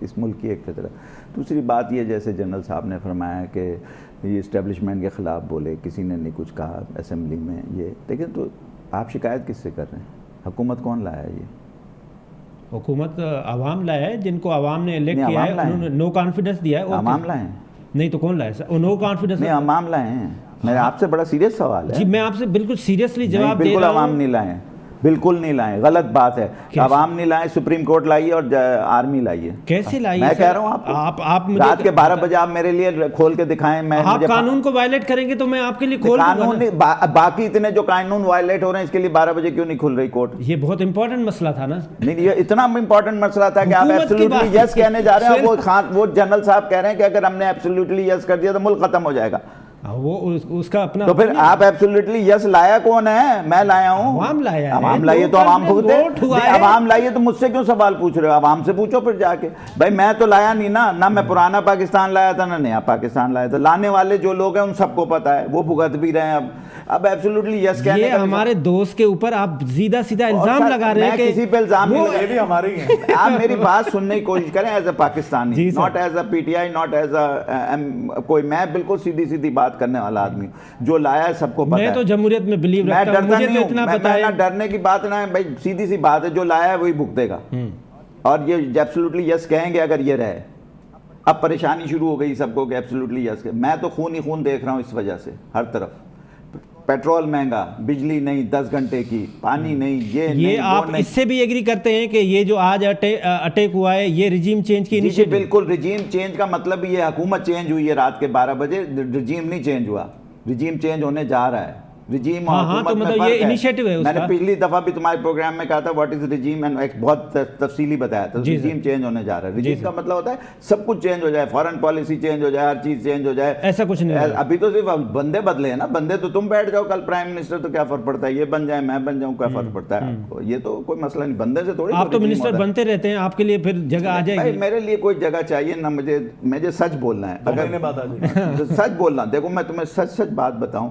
اس ملک کی ایک فطرت. دوسری بات یہ, جیسے جنرل صاحب نے فرمایا کہ یہ اسٹیبلشمنٹ کے خلاف بولے, کسی نے نہیں کچھ کہا اسمبلی میں. یہ لیکن تو آپ شکایت کس سے کر رہے ہیں؟ حکومت کون لایا ہے؟ یہ حکومت عوام لایا ہے, جن کو عوام نے الیکٹ کیا ہے, انہوں نے نو کانفیڈنس دیا ہے. عوام لائے ہیں؟ نہیں تو کون لایا سر؟ نو کانفیڈنس نہیں, عوام لائے ہیں. میرا آپ سے بڑا سیریس سوال ہے. جی میں آپ سے بالکل سیریسلی جواب دے رہا ہوں. بالکل عوام نہیں لائے ہیں, بالکل نہیں لائے, غلط بات ہے. عوام نہیں لائے, سپریم کورٹ لائی اور آرمی لائی ہے. کیسے لائی؟ میں کہہ رہا ہوں آپ رات کے 12 بجے آپ میرے لیے کھول کے دکھائیں. آپ قانون کو وائلیٹ کریں گے تو میں آپ کے لیے کھول قانون, باقی اتنے جو قانون وائلیٹ ہو رہے ہیں اس کے لیے 12 بجے کیوں نہیں کھل رہی کورٹ؟ یہ بہت امپورٹنٹ مسئلہ تھا نا. نہیں, یہ اتنا امپورٹنٹ مسئلہ تھا کہ آپ ایبسلیوٹلی یس کہنے جا رہے ہیں. وہ جنرل صاحب کہہ رہے ہیں کہ اگر ہم نے ایبسلیوٹلی یس کر دیا تو ملک ختم ہو جائے گا. وہ اس کا اپنا, تو پھر آپ ایبسلیوٹلی یس لایا کون ہے؟ میں لایا ہوں. عوام لایا ہے. عوام لائیے تو عوام بھگتے. عوام لائیے تو مجھ سے کیوں سوال پوچھ رہے ہو؟ عوام سے پوچھو پھر جا کے. بھائی میں تو لایا نہیں نا, نہ میں پرانا پاکستان لایا تھا نہ نیا پاکستان لایا تھا. لانے والے جو لوگ ہیں ان سب کو پتا ہے, وہ بھگت بھی رہے ہیں. اب ایبسلیوٹلی یس کہنے یہ ہمارے دوست کے اوپر آپ سیدھا الزام لگا رہے ہیں کہ کسی پہ الزام نہیں, یہ بھی ہمارے ہی ہیں. آپ میری بات سننے کی کوشش کریں as a Pakistani, not as a P T I, not as a کوئی. میں بالکل سیدھی بات کرنے والا آدمی ہوں. جو لایا ہے سب کو پتا ہے. میں تو جمہوریت میں بلیو رکھتا ہوں, مجھے تو اتنا پتا ہے. ڈرنے کی بات نہ ہے بھائی, سیدھی سی بات ہے, جو لایا ہے وہی بھگتے گا. اور یہ ایبسلیوٹلی یس کہیں گے اگر یہ رہے. اب پریشانی شروع ہو گئی سب کو کہ ایبسلیوٹلی یس. میں تو خون ہی خون دیکھ رہا ہوں اس وجہ سے ہر طرف. پیٹرول مہنگا, بجلی نہیں 10 گھنٹے کی, پانی نہیں, یہ آپ اس سے بھی ایگری کرتے ہیں کہ یہ جو آج اٹیک ہوا ہے یہ رجیم چینج کی انیشیٹو؟ بالکل. رجیم چینج کا مطلب یہ حکومت چینج ہوئی ہے رات کے 12 بجے, رجیم نہیں چینج ہوا. رجیم چینج ہونے جا رہا ہے. رجیم اور حکومت میں فرق ہے. میں نے پچھلی دفعہ بھی تمہارے پروگرام میں کہا تھا واٹ از رجیم, ایک بہت تفصیلی بتایا تھا. رجیم چینج ہونے جا رہا ہے. رجیم کا مطلب ہوتا ہے سب کچھ چینج ہو جائے, فارن پالیسی چینج ہو جائے, ہر چیز چینج ہو جائے. ایسا کچھ نہیں. ابھی تو صرف بندے بدلے ہیں نا. بندے تو تم بیٹھ جاؤ کل پرائم منسٹر تو کیا فرق پڑتا ہے, یہ بن جائے میں بن جاؤں کیا فرق پڑتا ہے آپ کو. یہ تو کوئی مسئلہ نہیں, بندے سے تھوڑی. آپ تو منسٹر بنتے رہتے ہیں, آپ کے لیے پھر جگہ آ جائے گی. میرے لیے کوئی جگہ چاہیے نہ, مجھے سچ بولنا ہے. اگر سچ بولنا, دیکھو میں تمہیں سچ بات بتاؤں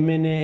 MNA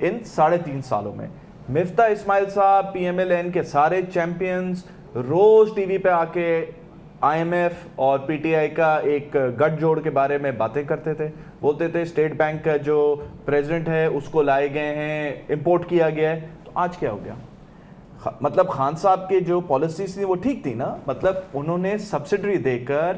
ان 3.5 سالوں میں. مفتاح اسماعیل صاحب PMLN کے سارے چیمپئنز روز ٹی وی پہ آ کے IMF اور PTI کا ایک گٹھ جوڑ کے بارے میں باتیں کرتے تھے, بولتے تھے اسٹیٹ بینک کا جو پریزیڈنٹ ہے اس کو لائے گئے ہیں, امپورٹ کیا گیا ہے. تو آج کیا ہو گیا؟ مطلب خان صاحب کے جو پالیسیز تھی وہ ٹھیک تھی نا, مطلب انہوں نے سبسڈری دے کر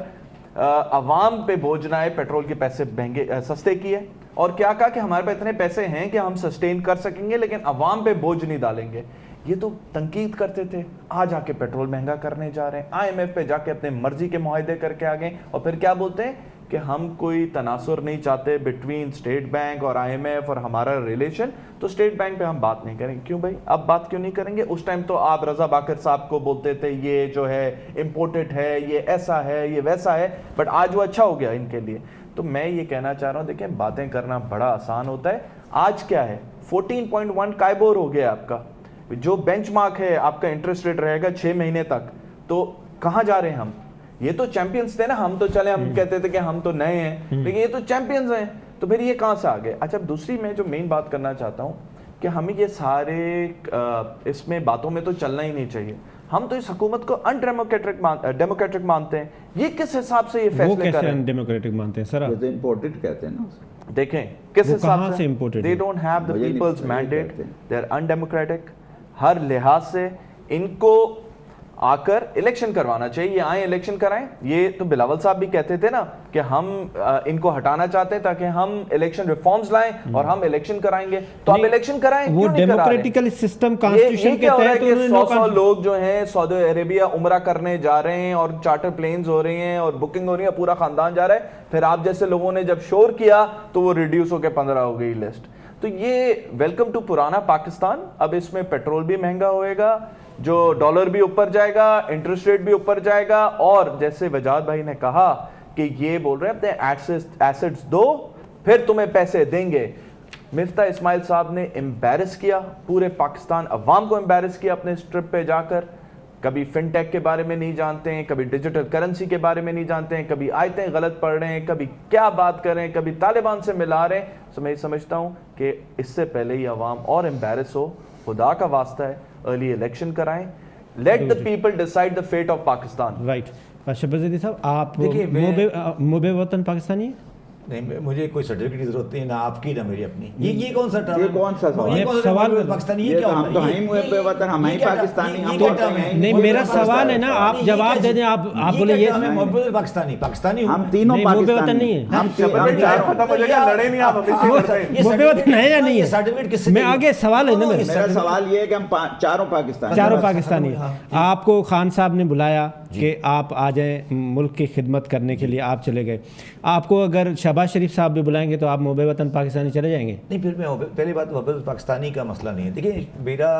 عوام پہ بوجھ آئے پیٹرول کے پیسے مہنگے سستے کیے, اور کیا کہا کہ ہمارے پاس اتنے پیسے ہیں کہ ہم سسٹین کر سکیں گے لیکن عوام پہ بوجھ نہیں ڈالیں گے. یہ تو تنقید کرتے تھے, آج آ کے پیٹرول مہنگا کرنے جا رہے ہیں, IMF پہ جا کے اپنے مرضی کے معاہدے کر کے آ گئے, اور پھر کیا بولتے ہیں کہ ہم کوئی تناصر نہیں چاہتے بٹوین اسٹیٹ بینک اور IMF اور ہمارا ریلیشن, تو اسٹیٹ بینک پہ ہم بات نہیں کریں گے. کیوں بھائی, اب بات کیوں نہیں کریں گے؟ اس ٹائم تو آپ رضا باقر صاحب کو بولتے تھے یہ جو ہے امپورٹڈ ہے, یہ ایسا ہے, یہ ویسا ہے, بٹ آج وہ اچھا ہو گیا ان کے لیے. تو میں یہ کہنا چاہ رہا ہوں, دیکھیں باتیں کرنا بڑا آسان ہوتا ہے. آج کیا ہے 14.1 کائبور ہو گیا آپ کا, جو بینچ مارک ہے آپ کا انٹرسٹ ریٹ رہے گا 6 مہینے تک. تو کہاں جا رہے ہیں ہم؟ یہ تو چیمپئنز تھے نا, ہم تو چلے ہم کہتے تھے کہ ہم تو نئے ہیں, لیکن یہ تو چیمپئنز ہیں, تو پھر یہ کہاں سے آ گئے؟ اچھا دوسری میں جو مین بات کرنا چاہتا ہوں کہ ہمیں یہ سارے اس میں باتوں میں تو چلنا ہی نہیں چاہیے. ہم تو اس حکومت کو ان ڈیموکریٹک مانتے ہیں. یہ کس حساب سے یہ فیصلے کر رہے ہیں؟ ان ڈیموکریٹک مانتے ہیں سر, یہ تو امپورٹڈ کہتے ہیں نا. دیکھیں کس حساب سے they don't have the people's mandate, they're undemocratic. ہر لحاظ سے ان کو آ کر الیکشن کروانا چاہیے, یہ آئیں الیکشن کرائیں. یہ تو بلاول صاحب بھی کہتے تھے نا کہ ہم ان کو ہٹانا چاہتے ہیں تاکہ ہم الیکشن ریفارمز لائیں اور ہم الیکشن کرائیں گے. تو آپ الیکشن کرائیں, وہ ڈیموکریٹیکل سسٹم کانسٹیٹیوشن کے تحت 100 لوگ جو ہیں سعودی عربیہ عمرہ کرنے جا رہے ہیں اور چارٹر پلینز ہو رہی ہیں اور بکنگ ہو رہی ہے, پورا خاندان جا رہا ہے. پھر آپ جیسے لوگوں نے جب شور کیا تو وہ ریڈیوس ہو کے 15 ہو گئی لسٹ. تو یہ ویلکم ٹو پرانا پاکستان. اب اس میں پیٹرول بھی مہنگا ہوئے گا, جو ڈالر بھی اوپر جائے گا, انٹرسٹ ریٹ بھی اوپر جائے گا, اور جیسے وجاد بھائی نے کہا کہ یہ بول رہے ہیں اپنے ایسٹس دو پھر تمہیں پیسے دیں گے. مفتاح اسماعیل صاحب نے امبیرس کیا پورے پاکستان عوام کو, امبیرس کیا اپنے اس ٹرپ پہ جا کر. کبھی فن ٹیک کے بارے میں نہیں جانتے ہیں, کبھی ڈیجیٹل کرنسی کے بارے میں نہیں جانتے ہیں, کبھی آیتیں غلط پڑھ رہے ہیں, کبھی کیا بات کر رہے ہیں, کبھی طالبان سے ملا رہے ہیں. تو میں سمجھتا ہوں کہ اس سے پہلے ہی عوام اور امبیرس ہو, خدا کا واسطہ ہے ارلی الیکشن کرائیں. Let the people decide the fate of Pakistan. Right. Shahbaz Zaidi صاحب, آپ محب وطن پاکستانی ہیں؟ نہیں, مجھے کوئی سرٹیفکیٹ کی ضرورت نہیں, نہ آپ کی نہ میری اپنی. یہ کون سا ٹرم ہے؟ یہ کون سا سوال پاکستانی, یہ کیا ہم تو ہیں محب وطن, ہم ہیں پاکستانی. نہیں, میرا سوال ہے نا, آپ جواب دے دیں. آپ بولے یہ ہمیں محب پاکستانی, پاکستانی ہم تینوں وطن نہیں ہے. ہم محب وطن ہے یا نہیں ہے؟ سرٹیفکیٹ کس سے؟ میں آگے سوال ہے نا, میرا سوال یہ ہے کہ ہم چاروں پاکستانی ہیں. آپ کو خان صاحب نے بلایا کہ آپ آ جائیں ملک کی خدمت کرنے کے لیے, آپ چلے گئے. آپ کو اگر شہباز شریف صاحب بھی بلائیں گے تو آپ محب وطن پاکستانی چلے جائیں گے؟ نہیں, پھر میں پہلی بات محب پاکستانی کا مسئلہ نہیں ہے. دیکھیں میرا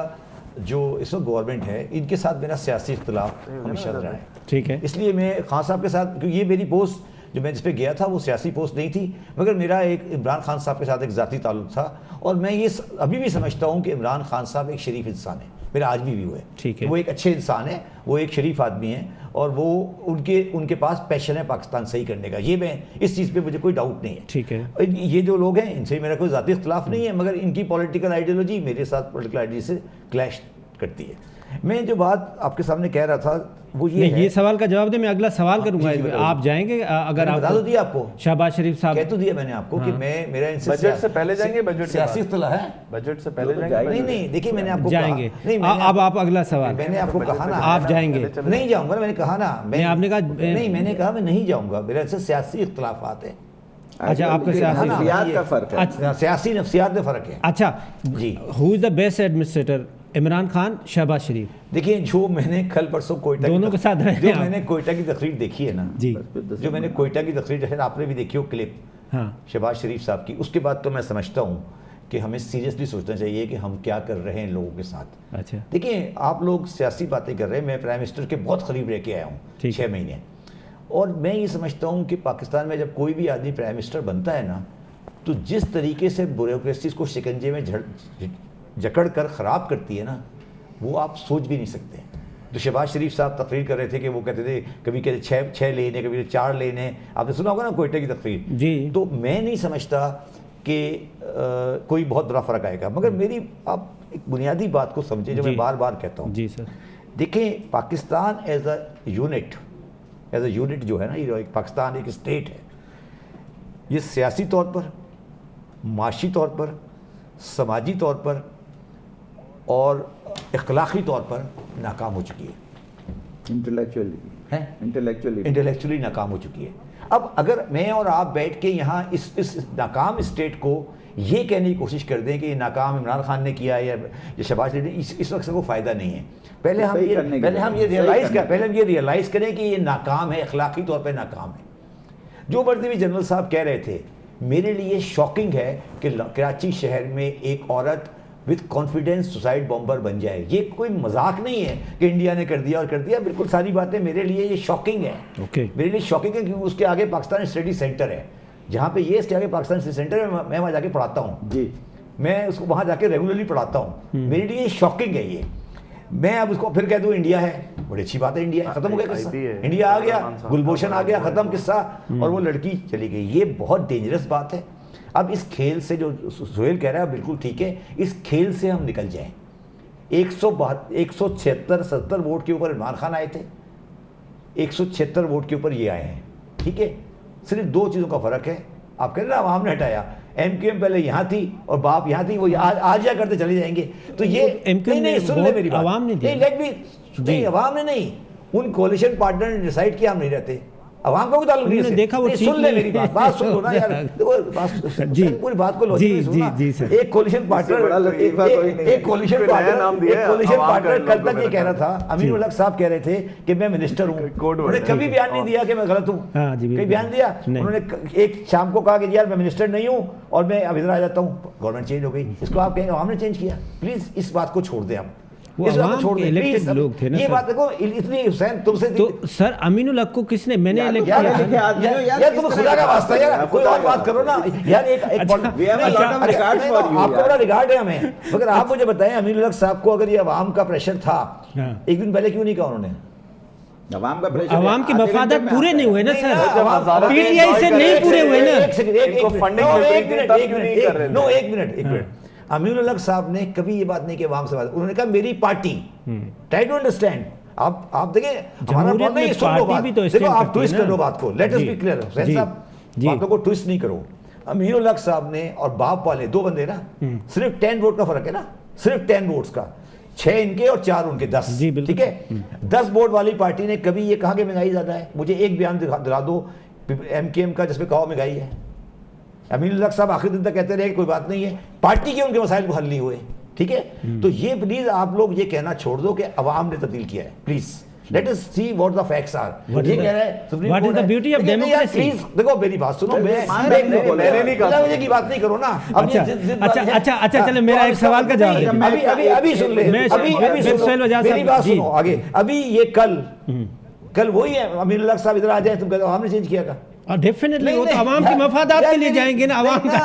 جو اس وقت گورنمنٹ ہے ان کے ساتھ میرا سیاسی اختلاف ہمیشہ رہا ہے. ٹھیک ہے, اس لیے میں خان صاحب کے ساتھ, کیونکہ یہ میری پوسٹ جو میں جس پہ گیا تھا وہ سیاسی پوسٹ نہیں تھی, مگر میرا ایک عمران خان صاحب کے ساتھ ایک ذاتی تعلق تھا. اور میں یہ ابھی بھی سمجھتا ہوں کہ عمران خان صاحب ایک شریف انسان ہے, میرا آج بھی ویو ہے. ٹھیک ہے, وہ ایک اچھے انسان ہے, وہ ایک شریف آدمی ہیں, اور وہ ان کے پاس پیشن ہے پاکستان صحیح کرنے کا. یہ میں اس چیز پہ مجھے کوئی ڈاؤٹ نہیں ہے. ٹھیک ہے, یہ جو لوگ ہیں ان سے میرا کوئی ذاتی اختلاف نہیں ہے, مگر ان کی پولیٹیکل آئیڈیالوجی میرے ساتھ پولیٹیکل آئیڈیالوجی سے کلیش کرتی ہے. میں جو بات آپ کے سامنے کہہ رہا تھا وہ یہ سوال کا جواب دیں, میں اگلا سوال کروں گا. آپ جائیں گے اگر آپ بتا تو دیا آپ کو, شہباز شریف صاحب کہہ تو دیا میں نے آپ کو کہ میرا ان سے بجٹ سے پہلے جائیں گے, بجٹ سیاسی اختلاف ہے, بجٹ سے پہلے جائیں گے. نہیں دیکھیے میں نے آپ کو جائیں گے. اب آپ اگلا سوال, میں نے آپ کو کہا نا آپ جائیں گے. نہیں جاؤں گا, میں نے کہا نا, آپ نے کہا نہیں, میں نے کہا میں نہیں جاؤں گا, میرے سے سیاسی اختلافات ہیں. اچھا, آپ کا سیاسی کا فرق ہے, سیاسی نفسیات میں فرق ہے. اچھا جی, who is the best administrator, Imran Khan, Shehbaz Sharif? دیکھیے جو میں نے کل پرسوں کوئٹہ دونوں کے ساتھ رہے, جو میں نے کوئٹہ کی تقریر دیکھی ہے نا, جی, جو میں نے کوئٹہ کی تقریر ہے, آپ نے بھی دیکھی ہو کلپ, ہاں, شہباز شریف صاحب کی, اس کے بعد تو میں سمجھتا ہوں کہ ہمیں سیریسلی سوچنا چاہیے کہ ہم کیا کر رہے ہیں لوگوں کے ساتھ. اچھا, دیکھیں آپ لوگ سیاسی باتیں کر رہے ہیں, میں پرائم منسٹر کے بہت قریب رہ کے آیا ہوں 6 مہینے, اور میں یہ سمجھتا ہوں کہ پاکستان میں جب کوئی بھی آدمی پرائم منسٹر بنتا ہے نا, تو جس طریقے سے بیوروکریسیز کو شکنجے میں جکڑ کر خراب کرتی ہے نا, وہ آپ سوچ بھی نہیں سکتے. تو شہباز شریف صاحب تقریر کر رہے تھے کہ وہ کہتے تھے کبھی کہتے 6 لینے, کبھی 4 لینے, آپ نے سنا ہوگا نا کوئٹہ کی تقریر. جی, تو میں نہیں سمجھتا کہ کوئی بہت بڑا فرق آئے گا، مگر میری آپ ایک بنیادی بات کو سمجھیں جو میں بار بار کہتا ہوں. جی سر. دیکھیں پاکستان ایز اے یونٹ جو ہے نا، یہ پاکستان ایک اسٹیٹ ہے، یہ سیاسی طور پر، معاشی طور پر، سماجی طور پر اور اخلاقی طور پر ناکام ہو چکی ہے. انٹلیکچولی ناکام ہو چکی ہے. اب اگر میں اور آپ بیٹھ کے یہاں اس ناکام اسٹیٹ کو یہ کہنے کی کوشش کر دیں کہ یہ ناکام عمران خان نے کیا ہے یا شہباز شریف نے، اس وقت سے کوئی فائدہ نہیں ہے. پہلے ہم یہ ریئلائز کریں کہ یہ ناکام ہے، اخلاقی طور پہ ناکام ہے. جو مرضی بھی جنرل صاحب کہہ رہے تھے، میرے لیے شاکنگ ہے کہ کراچی شہر میں ایک عورت وتھ کانفیڈنس سوسائڈ بمبر بن جائے. یہ کوئی مذاق نہیں ہے کہ انڈیا نے کر دیا اور کر دیا، بالکل ساری باتیں میرے لیے یہ شاکنگ ہے. میرے لیے شاکنگ ہے کیونکہ اس کے آگے پاکستان اسٹڈی سینٹر ہے، جہاں پہ یہ اس کے آگے پاکستان اسٹڈی سینٹر ہے، میں وہاں جا کے پڑھاتا ہوں. جی میں اس کو وہاں جا کے ریگولرلی پڑھاتا ہوں. میرے لیے یہ شاکنگ ہے. یہ میں اب اس کو پھر کہہ دوں انڈیا ہے، بڑی اچھی بات ہے، انڈیا ختم ہو گیا قصہ، انڈیا آ گیا، گلبھوشن آ گیا، ختم قصہ، اور وہ لڑکی چلی گئی. یہ بہت ڈینجرس بات ہے. اب اس کھیل سے جو سہیل کہہ رہا ہے بالکل ٹھیک ہے، اس کھیل سے ہم نکل جائیں. 176 ووٹ کے اوپر عمران خان آئے تھے، 176 ووٹ کے اوپر یہ آئے ہیں. ٹھیک ہے، صرف 2 چیزوں کا فرق ہے. آپ کہہ رہے ہیں عوام نے ہٹایا، ایم کیو ایم پہلے یہاں تھی اور باپ یہاں تھی، وہ آ جا کرتے چلے جائیں گے. تو یہ نہیں سن لے میری بات، عوام نے نہیں، عوام نے نہیں، ان کولیشن پارٹنر نے ڈیسائیڈ کیا ہم نہیں رہتے. عوام کا کوئی تعلق نہیں ہے. دیکھا وہ سن لے میری بات سن لو نا یار، پوری بات کو لوجک سننا. ایک کولیشن پارٹنر کل تک یہ کہہ رہا تھا، امین الحق صاحب کہہ رہے تھے کہ میں منسٹر ہوں. انہوں نے کبھی بیان نہیں دیا کہ میں غلط ہوں، کبھی بیان دیا. انہوں نے ایک شام کو کہا کہ یار میں منسٹر نہیں ہوں اور میں اب ادھر آ جاتا ہوں، گورنمنٹ چینج ہو گئی. اس کو آپ کہیں عوام نے چینج کیا؟ پلیز اس بات کو چھوڑ دیں. آپ لوگ تھے نا، یہ بات دیکھو اتنی حسین تم سے تو سر امین الحق کو کس نے، میں نے الیکٹ کیا. یار تم خدا کا واسطہ یار کوئی اور بات کرو نا یار. ایک آپ کو بڑا ریگارڈ ہے ہمیں، مگر آپ مجھے بتائیں امین الحق صاحب کو اگر یہ عوام کا پریشر تھا، ایک دن پہلے کیوں نہیں کہا انہوں نے؟ عوام کے مفادات پورے نہیں ہوئے نا سر، پی ٹی آئی سے نہیں پورے ہوئے نا. ایک منٹ امین الحق صاحب نے کبھی یہ بات نہیں کہ عوام سے بات، انہوں نے کہا میری پارٹی. Try to understand. آپ دیکھیں ہمارا بات نہیں، سن لو بات، دیکھو آپ ٹویسٹ کر لو بات کو. لیٹ اس بی کلیئر حسین صاحب، باتوں کو ٹویسٹ نہیں کرو. امین الحق صاحب نے اور باپ والے 2 بندے نا، صرف 10 ووٹ کا فرق ہے نا، صرف 10 ووٹس کا، 6 ان کے اور 4 ان کے، 10. ٹھیک ہے، 10 ووٹ والی پارٹی نے کبھی یہ کہا کہ مہنگائی زیادہ ہے؟ مجھے ایک بیان دلا دو ایم کے ایم کا جس پہ کہو مہنگائی ہے. امین الحق صاحب آخری دن تک کہتے رہے کوئی بات نہیں ہے، پارٹی کے ان کے مسائل کو حل نہیں ہوئے. ٹھیک ہے، تو یہ پلیز آپ لوگ یہ کہنا چھوڑ دو کہ عوام نے تبدیل کیا ہے. Please let us see what the facts are. یہ کہہ رہا ہے what is the beauty of democracy. Please دیکھو میری بات سنو، میں نے نہیں کہا مجھے کی بات نہیں کرو نا. اچھا چلے میرا ایک سوال کا جواب ابھی سن لیں، میری بات سنو آگے. ابھی یہ کل وہی ہے امین الحق صاحب ادھر آ جائیں، تم کہتے ہو عوام نے چینج کیا تھا. ڈیفینیٹلی وہ تو عوام کے مفادات کے لیے جائیں گے نا. عوام کا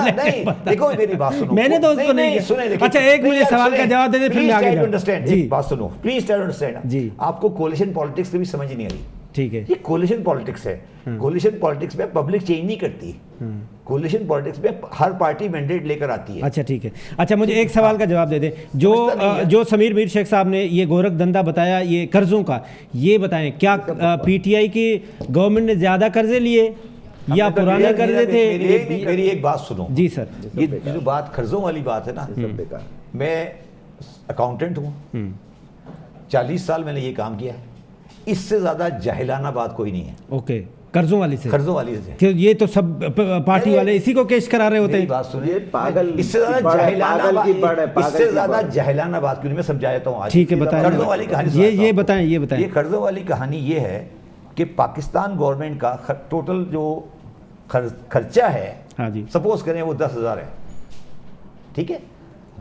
دیکھو میری بات سنو، میں نے تو اس کو نہیں. اچھا ایک مجھے سوال کا جواب دے دیں پھر میں آگے جاؤں. جی بات سنو پلیز ٹرائی ٹو انڈرسٹینڈ. جی آپ کو کولیشن پالیٹکس کبھی سمجھ نہیں آئی. ٹھیک ہے، یہ کولیشن پالیٹکس ہے. کولیشن پالیٹکس میں پبلک چینج نہیں کرتی. کولیشن پالیٹکس میں ہر پارٹی مینڈیٹ لے کر آتی ہے. اچھا ٹھیک ہے. اچھا مجھے ایک سوال کا جواب دے دیں. جو سمیر میر شیخ صاحب نے یہ گورکھ دھندا بتایا یہ قرضوں کا، یہ بتائیں کیا پی ٹی آئی کی گورنمنٹ نے زیادہ قرضے لیے یا پرانے قرضے تھے؟ میری ایک بات سنو. جی سر، یہ جو بات قرضوں والی بات ہے نا، میں اکاؤنٹنٹ ہوں، 40 سال میں نے یہ کام کیا ہے. اس سے زیادہ جاہلانہ بات کوئی نہیں ہے. اوکے، قرضوں والی سے یہ تو سب پارٹی والے اسی کو کیش کرا رہے ہوتے ہیں. بات سنیے، اس سے زیادہ جاہلانہ بات کیوں نہیں، میں سمجھا دیتا ہوں. ٹھیک ہے بتائیں قرضوں والی کہانی. یہ بتائیں. یہ قرضوں والی کہانی یہ ہے کہ پاکستان گورنمنٹ کا ٹوٹل جو خرچہ ہے، سپوز کریں وہ 10,000 ہے. ٹھیک ہے،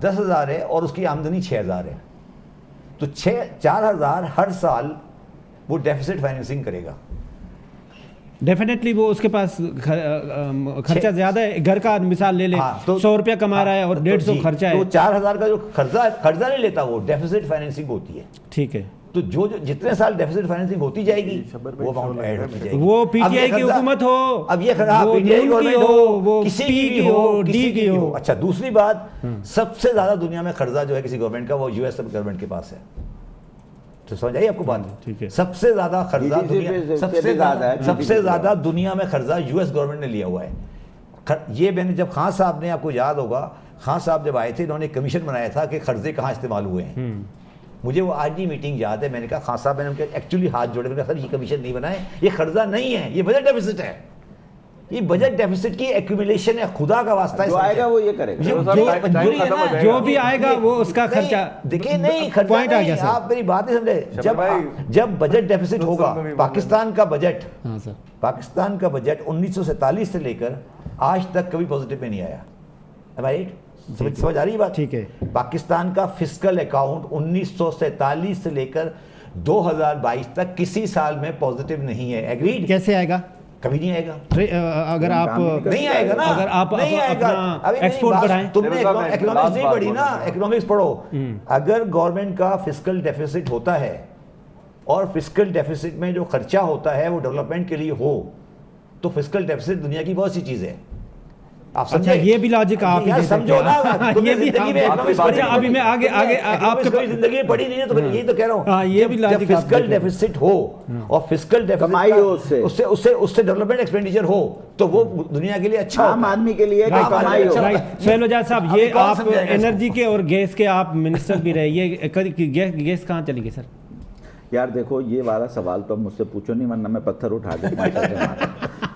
10,000 ہے اور اس کی آمدنی 6,000 ہے، تو 4,000 ہر سال وہ ڈیفیسٹ فائنینسنگ کرے گا. ڈیفینیٹلی وہ اس کے پاس خرچہ زیادہ ہے. گھر کا مثال لے لیں، 100 روپیہ کما رہا ہے اور 150 خرچہ ہے، تو 4,000 کا جو قرضہ نہیں لیتا وہ ڈیفیسٹ فائنینسنگ ہوتی ہے. ٹھیک ہے، تو جو جتنے سال ڈیفیسٹ فائنینسنگ ہوتی جائے گی وہ اماؤنٹ ایڈ ہوتی جائے گی. وہ پی ٹی آئی کی حکومت ہو, اب یہ پی ٹی آئی گورنمنٹ ہو, کسی کی بھی ہو, کسی کی ہو. اچھا دوسری بات, سب سے زیادہ دنیا میں قرضہ جو ہے کسی گورنمنٹ کا وہ یو ایس گورنمنٹ کے پاس ہے. تو سمجھ آئی آپ کو بات؟ سب سے زیادہ قرضہ سب سے زیادہ دنیا میں قرضہ یو ایس گورنمنٹ نے لیا ہوا ہے. یہ میں نے جب خان صاحب نے, آپ کو یاد ہوگا خان صاحب جب آئے تھے انہوں نے ایک کمیشن بنایا تھا کہ قرضے کہاں استعمال ہوئے ہیں. مجھے وہ آج بھی میٹنگ یاد ہے, میں نے کہا خان صاحب, میں نے ان کے ایکچولی ہاتھ جوڑے, میں نے کہا سر یہ کمیشن نہیں بنائے, یہ قرضہ نہیں ہے, یہ بجٹ ڈیفیسٹ ہے, یہ بجٹ ڈیفیسٹ کی ایکومولیشن ہے, خدا کا واسطہ ہے. جو آئے گا وہ یہ کرے گا, جو بھی آئے گا وہ اس کا خرچہ. دیکھیں نہیں, پوائنٹ آ گیا, آپ میری بات نہیں سمجھے. جب بجٹ ڈیفیسٹ ہوگا, پاکستان کا بجٹ, پاکستان کا بجٹ 1947 سے لے کر آج تک کبھی پازیٹیو میں نہیں آیا. رائٹ, سمجھ آ رہی ہے بات؟ ٹھیک ہے. پاکستان کا فسکل اکاؤنٹ 1947 سے لے کر 2022 تک کسی سال میں پازیٹیو نہیں ہے. ایگریڈ؟ کیسے آئے گا؟ کبھی نہیں آئے گا. اگر آپ نہیں آئے گا نا, اگر آپ اپنا ایکسپورٹ بڑھائیں. تم نے اکنامکس نہیں پڑھی نا, اکنامکس پڑھو. اگر گورنمنٹ کا فسکل ڈیفیسٹ ہوتا ہے اور فسکل ڈیفیسٹ میں جو خرچہ ہوتا ہے وہ ڈیولپمنٹ کے لیے ہو, تو فسکل ڈیفیسٹ دنیا کی بہت سی چیز ہے. آپ اچھا یہ بھی لاجک آپ ہی سمجھو نا, یہ بھی ابھی میں آگے آپ کی زندگی میں پڑھی نہیں ہے, تو میں یہی تو کہہ رہا ہوں. یہ بھی لاجک, فسکل ڈیفیسٹ ہو اور فسکل کمائی ہو, اس سے ڈیولپمنٹ ایکسپینڈیچر ہو, تو وہ دنیا کے لیے اچھا, عام آدمی کے لیے کمائی ہو. سہیل وجاہت صاحب, یہ آپ انرجی کے اور گیس کے آپ منسٹر بھی رہے, یہ گیس کہاں چلی گئی سر؟ یار دیکھو, یہ والا سوال تو مجھ سے پوچھو نہیں, ورنہ میں پتھر اٹھا کے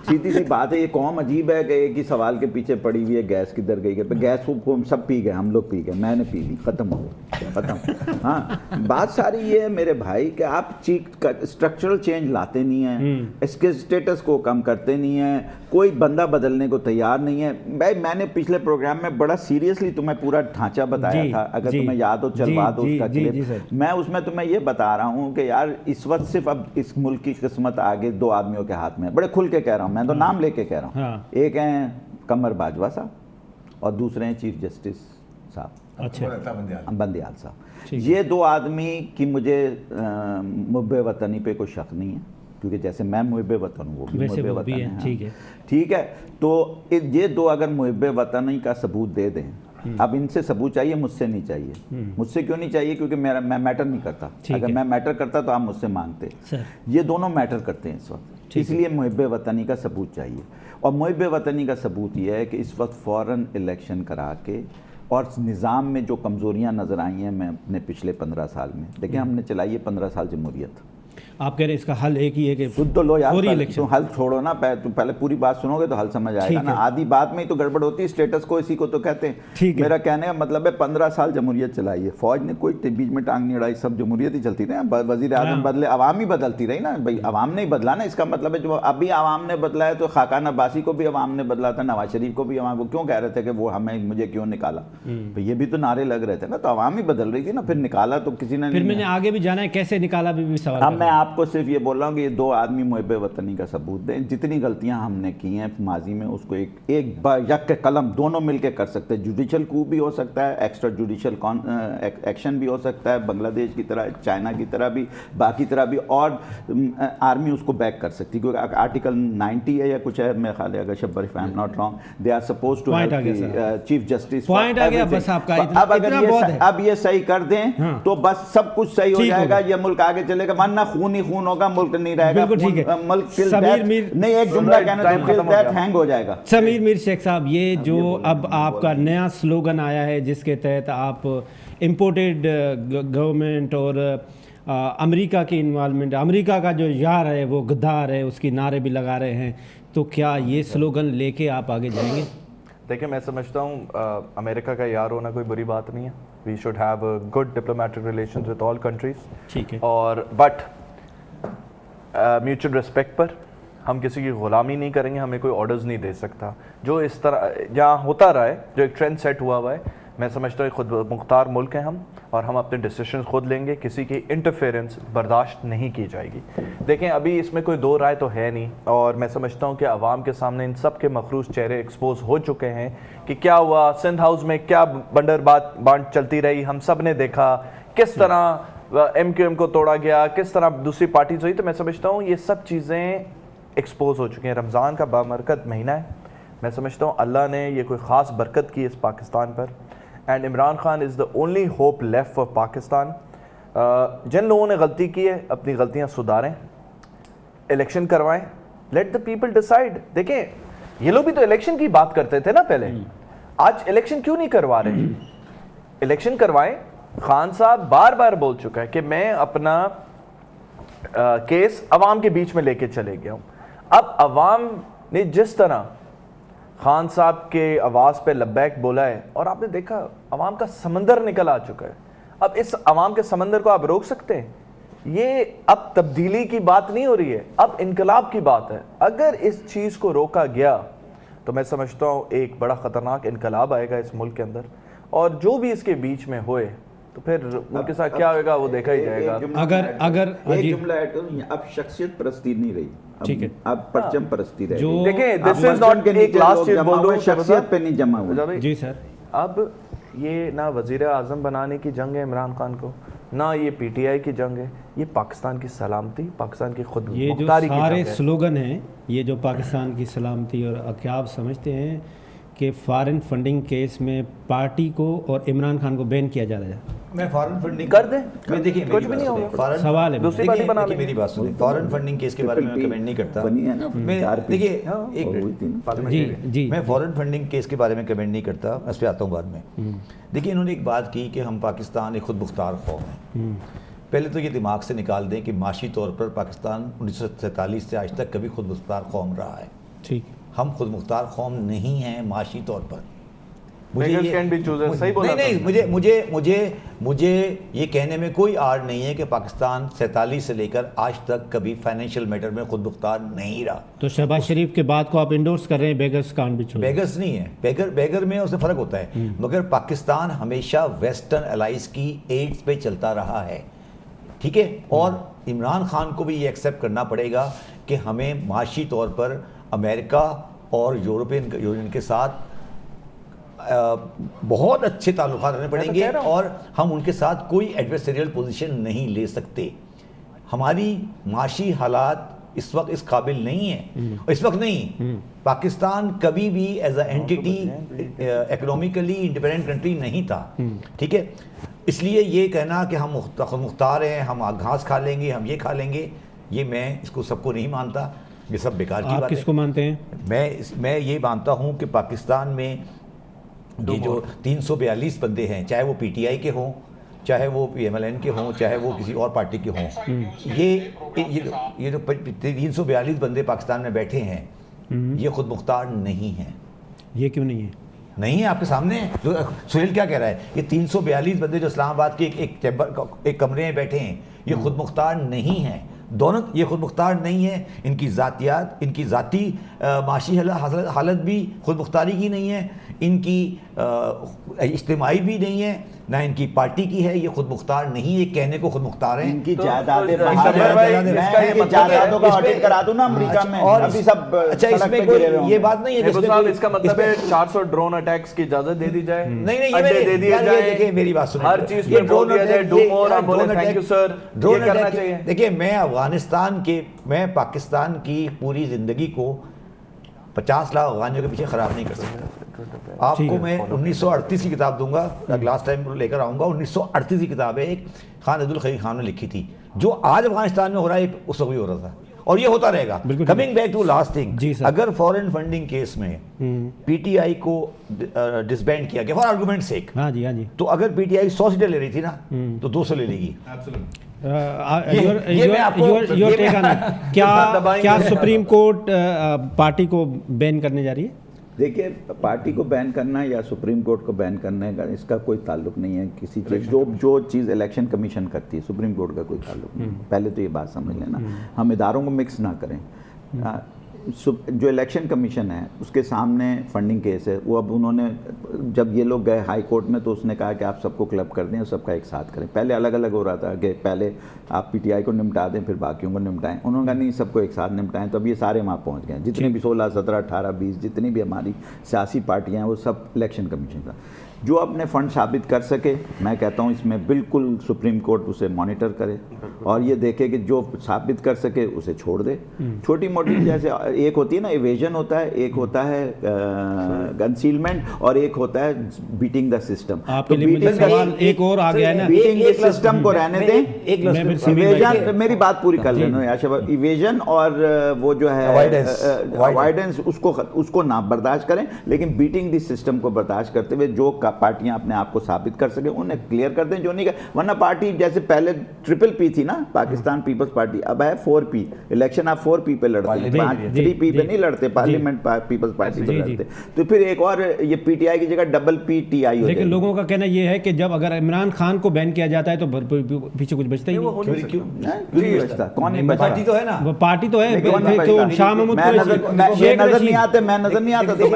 سیدھی سی بات ہے. یہ قوم عجیب ہے کہ ایک ہی سوال کے پیچھے پڑی ہوئی ہے, گیس کدھر گئی. گیس کو ہم سب پی گئے, ہم لوگ پی گئے, میں نے پی لی, ختم ہو گیا, ختم. ہاں بات ساری یہ ہے میرے بھائی کہ آپ اسٹرکچرل چینج لاتے نہیں ہیں, اس کے اسٹیٹس کو کم کرتے نہیں ہیں, کوئی بندہ بدلنے کو تیار نہیں ہے. بھائی میں نے پچھلے پروگرام میں بڑا سیریسلی تمہیں پورا ڈھانچہ بتایا تھا, اگر تمہیں یاد ہو چلوا دو اس کا کلپ. میں اس میں تمہیں یہ بتا رہا ہوں کہ یار اس وقت صرف اب اس ملک کی قسمت آگے دو آدمیوں کے ہاتھ میں, بڑے کھل کے کہہ رہا ہوں, میں تو نام لے کے کہہ رہا ہوں. ایک ہیں قمر باجوہ صاحب اور دوسرے ہیں چیف جسٹس صاحب, بندیال صاحب. یہ دو آدمی کی مجھے محب وطنی پہ کوئی شک نہیں ہے, کیونکہ جیسے میں محب وطن ہوں وہ بھی محب وطن ہے. ٹھیک ہے, تو یہ دو اگر محب وطنی کا ثبوت دے دیں, اب ان سے ثبوت چاہیے, مجھ سے نہیں چاہیے. مجھ سے کیوں نہیں چاہیے؟ کیونکہ میں میٹر نہیں کرتا. اگر میں میٹر کرتا تو آپ مجھ سے مانگتے. یہ دونوں میٹر کرتے ہیں اس وقت, اس لیے محب وطنی کا ثبوت چاہیے. اور محب وطنی کا ثبوت یہ ہے کہ اس وقت فوراً الیکشن کرا کے, اور نظام میں جو کمزوریاں نظر آئی ہیں میں اپنے پچھلے 15 سال میں, دیکھیں ہم نے چلائی ہے 15 سال جمہوریت. آپ کہہ رہے ہیں اس کا حل ایک ہی ہے کہ خود تو لو یار, تم حل چھوڑو نا, پہلے پوری بات سنو گے تو حل سمجھ آئے گا نا. آدھی بات میں ہی تو گڑبڑ ہوتی ہے. اسٹیٹس کو اسی کو تو کہتے ہیں. میرا کہنے کا مطلب ہے 15 سال جمہوریت چلائی ہے, فوج نے کوئی بیچ میں ٹانگ نہیں اڑائی, سب جمہوریت ہی چلتی رہی. وزیر اعظم بدلے, عوام ہی بدلتی رہی نا بھائی, عوام نے ہی بدلا نا. اس کا مطلب ہے جو ابھی عوام نے بدلا ہے تو خاقان عباسی کو بھی عوام نے بدلا تھا, نواز شریف کو بھی عوام, وہ کیوں کہہ رہے تھے کہ وہ مجھے کیوں نکالا, یہ بھی تو نعرے لگ رہے تھے نا, تو عوام ہی بدل رہی تھی نا, پھر نکالا تو کسی نے. پھر میں نے آگے بھی جانا ہے کیسے نکالا بھی سوال. اب میں آپ کو صرف یہ بول رہا ہوں کہ یہ دو آدمی محب وطنی کا ثبوت دیں. جتنی غلطیاں ہم نے کی ہیں ماضی میں, اس کو ایک یک قلم دونوں مل کے کر سکتے ہیں. جوڈیشل کو بھی ہو سکتا ہے, ایکسٹرا جوڈیشل ایکشن بھی ہو سکتا ہے, بنگلہ دیش کی طرح, چائنا کی طرح بھی, باقی طرح بھی, اور آرمی اس کو بیک کر سکتی ہے. کیونکہ آرٹیکل 90 ہے یا کچھ ہے میرے خیال ہے, اگر Shabbar if I am not wrong, they are suppose to chief justice. اب یہ صحیح کر دیں تو بس سب کچھ صحیح ہو جائے گا, یہ ملک آگے چلے گا. ورنہ خون ہی خون ہوگا, ملک نہیں رہے گا. ملک نہیں, ایک جملہ کہنا ہینگ ہو جائے گا. سمیر میر شیخ صاحب, یہ جو اب آپ کا نیا سلوگن آیا ہے جس کے تحت آپ امپورٹڈ گورنمنٹ اور امریکہ کی انوالومنٹ, امریکہ کا جو یار ہے وہ غدار ہے, اس کی نعرے بھی لگا رہے ہیں, تو کیا یہ سلوگن لے کے آپ آگے جائیں گے؟ دیکھیں میں سمجھتا ہوں امریکہ کا یار ہونا کوئی بری بات نہیں ہے. We should have good diplomatic relations with all countries. ٹھیک ہے, اور بٹ میوچل رسپیکٹ پر ہم کسی کی غلامی نہیں کریں گے. ہمیں کوئی آرڈرز نہیں دے سکتا. جو اس طرح جہاں ہوتا رہا ہے, جو ایک ٹرینڈ سیٹ ہوا ہے, میں سمجھتا ہوں خود مختار ملک ہیں ہم, اور ہم اپنے ڈیسیشنز خود لیں گے. کسی کی انٹرفیئرنس برداشت نہیں کی جائے گی. دیکھیں ابھی اس میں کوئی دو رائے تو ہے نہیں, اور میں سمجھتا ہوں کہ عوام کے سامنے ان سب کے مخروص چہرے ایکسپوز ہو چکے ہیں کہ کیا ہوا سندھ ہاؤس میں, کیا بنڈر بانٹ چلتی رہی, ہم سب نے دیکھا کس طرح MQM کو توڑا گیا, کس طرح دوسری پارٹیز ہوئی. تو میں سمجھتا ہوں یہ سب چیزیں ایکسپوز ہو چکی ہیں. رمضان کا بابرکت مہینہ ہے, میں سمجھتا ہوں اللہ نے یہ کوئی خاص برکت کی اس پاکستان پر, and Imran Khan is the only hope left for Pakistan. جن لوگوں نے غلطی کی ہے اپنی غلطیاں سدھاریں, الیکشن کروائیں, لیٹ دا پیپل ڈیسائیڈ. دیکھیں یہ لوگ بھی تو الیکشن کی بات کرتے تھے نا پہلے, آج الیکشن کیوں نہیں کروا رہے؟ الیکشن کروائیں. خان صاحب بار بار بول چکا ہے کہ میں اپنا کیس عوام کے بیچ میں لے کے چلے گیا ہوں. اب عوام نے جس طرح خان صاحب کے آواز پہ لبیک بولا ہے, اور آپ نے دیکھا عوام کا سمندر نکل آ چکا ہے. اب اس عوام کے سمندر کو آپ روک سکتے ہیں؟ یہ اب تبدیلی کی بات نہیں ہو رہی ہے, اب انقلاب کی بات ہے. اگر اس چیز کو روکا گیا تو میں سمجھتا ہوں ایک بڑا خطرناک انقلاب آئے گا اس ملک کے اندر, اور جو بھی اس کے بیچ میں ہوئے تو پھر ان کے ساتھ کیا ہوئے گا وہ دیکھا ہی جائے گا. اگر ایک جملہ ایڈ کروں, اب شخصیت پرستی نہیں رہی, ٹھیک ہے, اب پرچم پرستی رہے. دیکھیں دس از ناٹ, ایک لاسٹ چیز بول دوں, شخصیت پہ نہیں جمع ہوا. جی سر, اب یہ نہ وزیر اعظم بنانے کی جنگ ہے عمران خان کو, نہ یہ PTI کی جنگ ہے, یہ پاکستان کی سلامتی, پاکستان کی خود یہ جو سارے سلوگن ہیں, یہ جو پاکستان کی سلامتی, اور کیا آپ سمجھتے ہیں کہ فارن فنڈنگ کیس میں پارٹی کو اور عمران خان کو بین کیا جا رہا ہے؟ میں فارن فنڈنگ کر دیں, دیکھیے کچھ بھی نہیں ہوگا. سوال ہے دوسری پارٹی بنا لیں. میری بات سنیں, فارن فنڈنگ کیس کے بارے میں کمنٹ نہیں کرتا. دیکھیے ایک میں فارن فنڈنگ کیس کے بارے میں کمنٹ نہیں کرتا, اس پہ آتا ہوں بعد میں. دیکھیے انہوں نے ایک بات کی کہ ہم پاکستان ایک خود مختار قوم ہیں. پہلے تو یہ دماغ سے نکال دیں کہ معاشی طور پر پاکستان 1947 سے آج تک کبھی خود مختار قوم رہا ہے. ٹھیک, ہم خود مختار قوم نہیں ہیں معاشی طور پر. مجھے یہ کہنے میں کوئی آڑ نہیں ہے کہ پاکستان 47 سے لے کر آج تک کبھی فائنینشیل میٹر میں خود مختار نہیں رہا. تو شہباز شریف کے بات کو آپ انڈورس کر رہے ہیں, beggars can't be chosen. Beggars نہیں ہے, بیگر میں اس سے فرق ہوتا ہے, مگر پاکستان ہمیشہ ویسٹرن الائز کی ایڈز پہ چلتا رہا ہے, ٹھیک ہے. اور عمران خان کو بھی یہ ایکسیپٹ کرنا پڑے گا کہ ہمیں معاشی طور پر امریکہ اور یورپین یونین کے ساتھ بہت اچھے تعلقات رکھنے پڑیں گے, اور ہم ان کے ساتھ کوئی ایڈورسریل پوزیشن نہیں لے سکتے. ہماری معاشی حالات اس وقت اس قابل نہیں ہیں, اس وقت نہیں. پاکستان کبھی بھی as a entity economically independent country نہیں تھا, ٹھیک ہے. اس لیے یہ کہنا کہ ہم مختار ہیں, ہم گھاس کھا لیں گے, ہم یہ کھا لیں گے, یہ میں اس کو سب کو نہیں مانتا, یہ سب بیکار کی بات ہے. آپ کس کو مانتے ہیں؟ میں یہ مانتا ہوں کہ پاکستان میں یہ جو 342 بندے ہیں, چاہے وہ PTI کے ہوں, چاہے وہ PMLN کے ہوں, چاہے وہ کسی اور پارٹی کے ہوں, یہ جو 342 بندے پاکستان میں بیٹھے ہیں, یہ خود مختار نہیں ہیں. یہ کیوں نہیں ہے؟ نہیں ہے, آپ کے سامنے ہے. سہیل کیا کہہ رہا ہے, یہ 342 بندے جو اسلام آباد کے ایک کمرے میں بیٹھے ہیں, یہ خود مختار نہیں ہیں. دونوں یہ خود مختار نہیں ہیں. ان کی ذاتیات, ان کی ذاتی معاشی حالت بھی خود مختاری کی نہیں ہے, ان کی اجتماعی بھی نہیں ہے, نہ ان کی پارٹی کی ہے. یہ خود مختار نہیں ہے, کہنے کو خود مختار ہیں. ان کی جائیدادیں جائیدادوں کا آڈٹ کرا دوں نا امریکہ میں, اور ابھی سب اچھا اس میں کوئی یہ بات نہیں ہے کہ اس کا مطلب ہے 400 ڈرون اٹیکس کی اجازت دے دی جائے. نہیں دے دیا جائے. دیکھیں میری بات سنیں, ہر چیز پہ بول دیا جائے, ڈو مور, ہم بولے تھینک یو سر, یہ کرنا چاہیے. دیکھیں میں پاکستان کی پوری زندگی کو 50 لاکھ افغانیوں کے پیچھے خراب نہیں کر سکتا. آپ کو میں 1938 کی کتاب دوں گا, لاسٹ ٹائم لے کر آؤں گا. 1938 کی کتاب ہے, ایک خان عبد الخیر خان نے لکھی تھی. جو آج افغانستان میں ہو رہا ہے اس وقت بھی ہو رہا تھا, اور یہ ہوتا رہے گا. Coming back to last thing, اگر فارن فنڈنگ کیس میں PTI کو ڈسبینڈ کیا گیا فار آرگومنٹ سیک, تو اگر PTI 100 سیٹیں لے رہی تھی نا, تو 200 لے لے گی. کیا سپریم کورٹ پارٹی کو بین کرنے جا رہی ہے؟ دیکھیے پارٹی کو بین کرنا یا سپریم کورٹ کو بین کرنے کا اس کا کوئی تعلق نہیں ہے کسی چیز. جو چیز الیکشن کمیشن کرتی ہے, سپریم کورٹ کا کوئی تعلق نہیں. پہلے تو یہ بات سمجھ لینا, ہم اداروں کو مکس نہ کریں. جو الیکشن کمیشن ہے اس کے سامنے فنڈنگ کیس ہے, وہ اب انہوں نے جب یہ لوگ گئے ہائی کورٹ میں تو اس نے کہا کہ آپ سب کو کلب کر دیں اور سب کا ایک ساتھ کریں. پہلے الگ الگ ہو رہا تھا کہ پہلے آپ PTI کو نمٹا دیں پھر باقیوں کو نمٹائیں. انہوں نے کہا نہیں سب کو ایک ساتھ نمٹائیں. تو اب یہ سارے وہاں پہنچ گئے, جتنے بھی 16, 17, 18, 20 جتنی بھی ہماری سیاسی پارٹیاں ہیں وہ سب الیکشن کمیشن کا. جو اپنے فنڈ ثابت کر سکے میں کہتا ہوں اس میں بالکل سپریم کورٹ اسے مانیٹر کرے اور یہ دیکھے کہ جو ثابت کر سکے اسے چھوڑ دے. چھوٹی موٹی جیسے ایک ہوتی ہے نا ایویژن ہوتا ہے, ایک ہوتا ہے کنسیلمنٹ اور ایک ہوتا ہے بیٹنگ دا سسٹم. آپ کے لیے سوال ایک اور آ گیا ہے نا, بیٹنگ دا سسٹم کو رہنے دیں. ایویژن میری بات پوری کر لینا یا شباب, ایویژن اور وہ جو ہے اوائڈنس اس کو نہ برداشت کریں, لیکن بیٹنگ دی سسٹم کو برداشت کرتے ہوئے جو پارٹیاں اپنے آپ کو ثابت کر سکیں انہیں کلیئر کر دیں, جو نہیں کر. ورنہ پارٹی جیسے پہلے ٹرپل پی تھی نا پاکستان پیپلز پارٹی, اب ہے 4P. الیکشن آپ 4P پہ لڑتے ہیں, 3P پہ نہیں لڑتے, پارلیمنٹ پیپلز پارٹی پہ لڑتے. تو پھر ایک اور یہ پی ٹی آئی کی جگہ ڈبل PTI ہو جائے. لیکن لوگوں کا کہنا یہ ہے کہ جب اگر عمران خان کو بین کیا جاتا ہے تو پیچھے کچھ بچتا ہی نہیں. کیوں نہیں بچتا؟ کون نہیں بچتا؟ پارٹی تو ہے نا, وہ پارٹی تو ہے. شاہ محمود نظر نہیں آتے, میں نظر نہیں آتا تو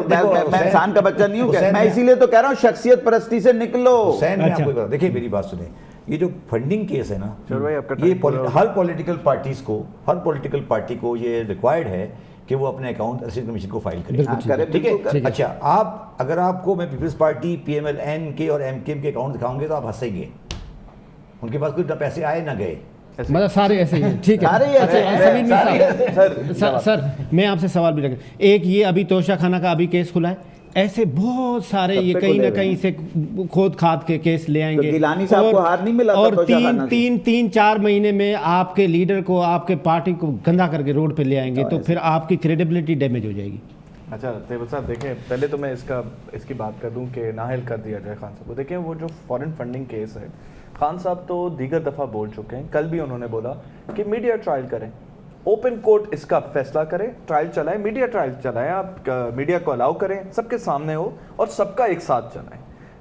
میں انسان کا بچہ نہیں ہوں کیا؟ میں اسی لیے تو کہہ رہا ہوں شخصیت پرستی سے نکلو. حسین میں آپ کو بتا, دیکھیے میری بات سنیں, یہ جو فنڈنگ کیس ہے نا, یہ ہر پولیٹیکل پارٹی کو یہ ریکوائرڈ ہے کہ وہ اپنے اکاؤنٹ الیکشن کمیشن کو فائل کرے. ٹھیک ہے, اچھا آپ اگر آپ کو میں پیپلز پارٹی PMLN کے اور MKM کے اکاؤنٹ دکھاؤں گے تو آپ ہنسیں گے. ان کے پاس کوئی پیسے آئے نہ گئے, مطلب سارے ایسے ہی. ٹھیک ہے سر, میں آپ سے سوال بھی رکھوں. ایک یہ ابھی توشہ خانہ کا ابھی کیس کھلا ہے, ایسے بہت سارے یہ کہیں نہ کہیں سے کھود کھاد کے کیس لے آئیں گے. گیلانی صاحب کو ہار نہیں ملا, اور 3-4 مہینے میں آپ کے لیڈر کو, آپ کے پارٹی کو گندا کر کے روڈ پہ لے آئیں گے, تو پھر آپ کی کریڈیبلٹی ڈیمیج ہو جائے گی. اچھا طیبل صاحب دیکھیں, پہلے تو میں اس کی بات کر دوں کہ نااہل کر دیا جائے خان صاحب کو. دیکھیں وہ جو فارن فنڈنگ کیس ہے, خان صاحب تو دیگر دفعہ بول چکے ہیں, کل بھی انہوں نے بولا کہ میڈیا ٹرائل کریں, اوپن کورٹ اس کا فیصلہ کرے, ٹرائل چلائیں, میڈیا ٹرائل چلائیں, آپ میڈیا کو الاؤ کریں, سب کے سامنے ہو اور سب کا ایک ساتھ چلائیں.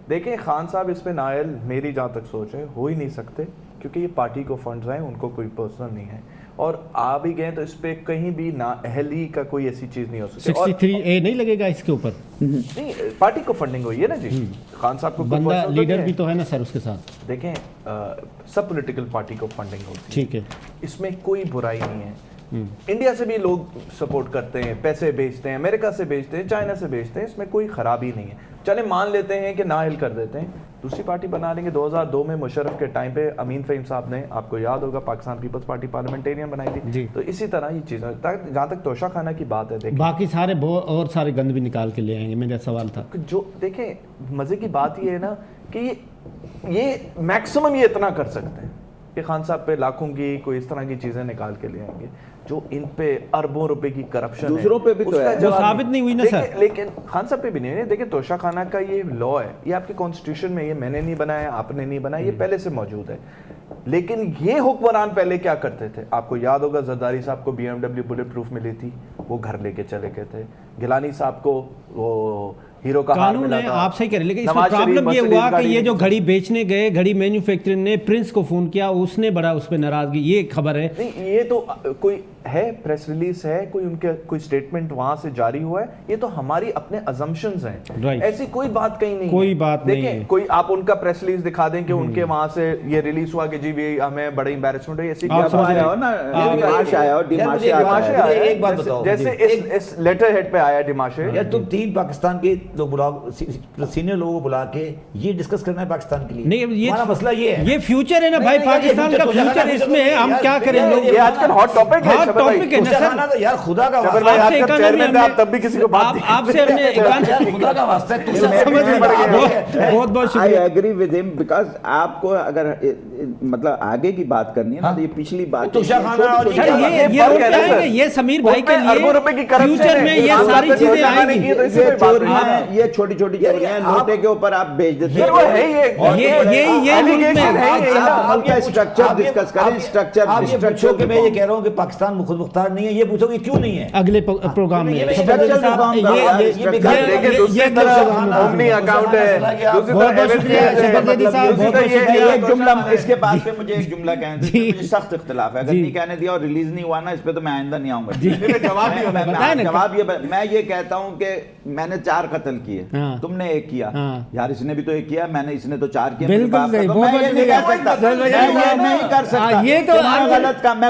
دیکھیں خان صاحب اس میں نااہل میری جہاں تک سوچ ہے ہو ہی نہیں سکتے, کیونکہ یہ پارٹی کو فنڈز ہیں, ان کو کوئی پرسنل نہیں ہے, اور آ بھی گئے تو اس پہ کہیں بھی نااہلی کا کوئی ایسی چیز نہیں ہو سکتی. 63A نہیں لگے گا اس کے اوپر؟ نہیں, پارٹی کو فنڈنگ ہوئی ہے نا جی. خان صاحب کو بندہ لیڈر بھی تو ہے نا سر اس کے ساتھ. دیکھیں سب پولیٹیکل پارٹی کو فنڈنگ ہوتی ہے, ٹھیک ہے, اس میں کوئی برائی نہیں ہے. انڈیا سے بھی لوگ سپورٹ کرتے ہیں, پیسے بھیجتے ہیں, امریکہ سے بھیجتے ہیں, چائنا سے بھیجتے ہیں, اس میں کوئی خرابی نہیں ہے. چلے مان لیتے ہیں کہ نااہل کر دیتے ہیں, دوسری پارٹی بنا لیں گے. 2002 میں مشرف کے ٹائم پہ امین فہیم صاحب نے, آپ کو یاد ہوگا, پاکستان پیپلز پارٹی پارلیمنٹیرین بنائی تھی. تو اسی طرح یہ چیز, جہاں تک توشہ خانہ کی بات ہے, دیکھیں باقی سارے اور سارے گند بھی نکال کے لے آئیں گے. میرا سوال تھا جو, دیکھیں مزے کی بات یہ ہے نا کہ یہ میکسیمم یہ اتنا کر سکتے ہیں کہ خان صاحب پہ لاکھوں کی کوئی اس طرح کی چیزیں نکال کے لے آئیں گے. جو ان پہ اربوں روپے کی کرپشن دوسروں پہ بھی تو ہے, جو ثابت نہیں ہوئی نا سر. لیکن خان صاحب پہ بھی نہیں ہے. دیکھیں توشہ خانہ کا یہ لا ہے, یہ آپ کے کانسٹیٹیوشن میں, یہ میں نے نہیں بنایا, آپ نے نہیں بنایا, یہ پہلے سے موجود ہے. لیکن یہ حکمران پہلے کیا کرتے تھے, آپ کو یاد ہوگا زرداری صاحب کو BMW بلٹ پروف ملی تھی, وہ گھر لے کے چلے گئے تھے. گیلانی صاحب کو وہ ہیرو کا قانون ہے, آپ صحیح کہہ رہے, لیکن اس میں پرابلم یہ ہوا کہ یہ جو گھڑی بیچنے گئے, گھڑی مینوفیکچرر نے پرنس کو فون کیا, اس نے بڑا اس پہ ناراضگی, یہ خبر ہے. نہیں, یہ تو کوئی ہے, پریس ریلیز ہے, کوئی ان کے کوئی سٹیٹمنٹ وہاں سے جاری ہوا ہے, یہ تو ہماری اپنے ازمپشنز ہیں, ایسی کوئی بات کہیں نہیں, کوئی بات نہیں. دیکھیں کوئی آپ ان کا پریس ریلیز دکھا دیں کہ ان کے وہاں سے یہ ریلیز ہوا کہ جی ہمیں بڑی امبیرسمنٹ ہے, ایسی ایک بات بتاؤ, جیسے اس لیٹر ہیڈ پہ آیا ڈیماشے. یار تم 3 پاکستان کے لوگ بلاؤ, سینئر لوگوں کو بلا کے یہ ڈسکس کرنا ہے پاکستان کے لیے. نہیں, ہمارا مسئلہ یہ ہے, یہ فیوچر ہے نا بھائی, پاکستان کا فیوچر اس میں ہے, ہم کیا کریں لوگ. یہ آج کل ہاٹ ٹاپک ہے, ٹاپک ہے نا سر. یار خدا کا واسطہ, تب بھی کسی کو بات آپ سے ہم نے خدا کا واسطہ بہت بہت شکریہ. I agree with him because آپ کو اگر مطلب آگے کی بات کرنی ہے نا, یہ پچھلی بات, یہ سمیر بھائی کے لیے فیوچر میں یہ ساری چیزیں آئیں گی. یہ چھوٹی چھوٹی چوریاں لوٹے کے اوپر آپ بیچ دیتے ہیں. اسٹرکچر ڈسکس کریں, اسٹرکچر. آپ یہ پوچھو کہ میں یہ کہہ رہا ہوں کہ پاکستان خود مختار نہیں ہے, یہ پوچھو کہ کیوں نہیں ہے اگلے پروگرام میں. ایک جملہ اس کے بعد پہ مجھے ایک جملہ کہنا تھا, مجھے سخت اختلاف ہے, اگر نہیں کہنے دیا اور ریلیز نہیں ہوا نا اس پہ تو میں آئندہ نہیں آؤں گا. جواب یہ, میں یہ کہتا ہوں کہ میں نے 4 قتل کیے, تم نے 1 کیا, یار اس نے بھی تو 1 کیا, میں نے اس نے تو 4 کیا. بالکل نہیں کر سکتا, یہ تو غلط کا, میں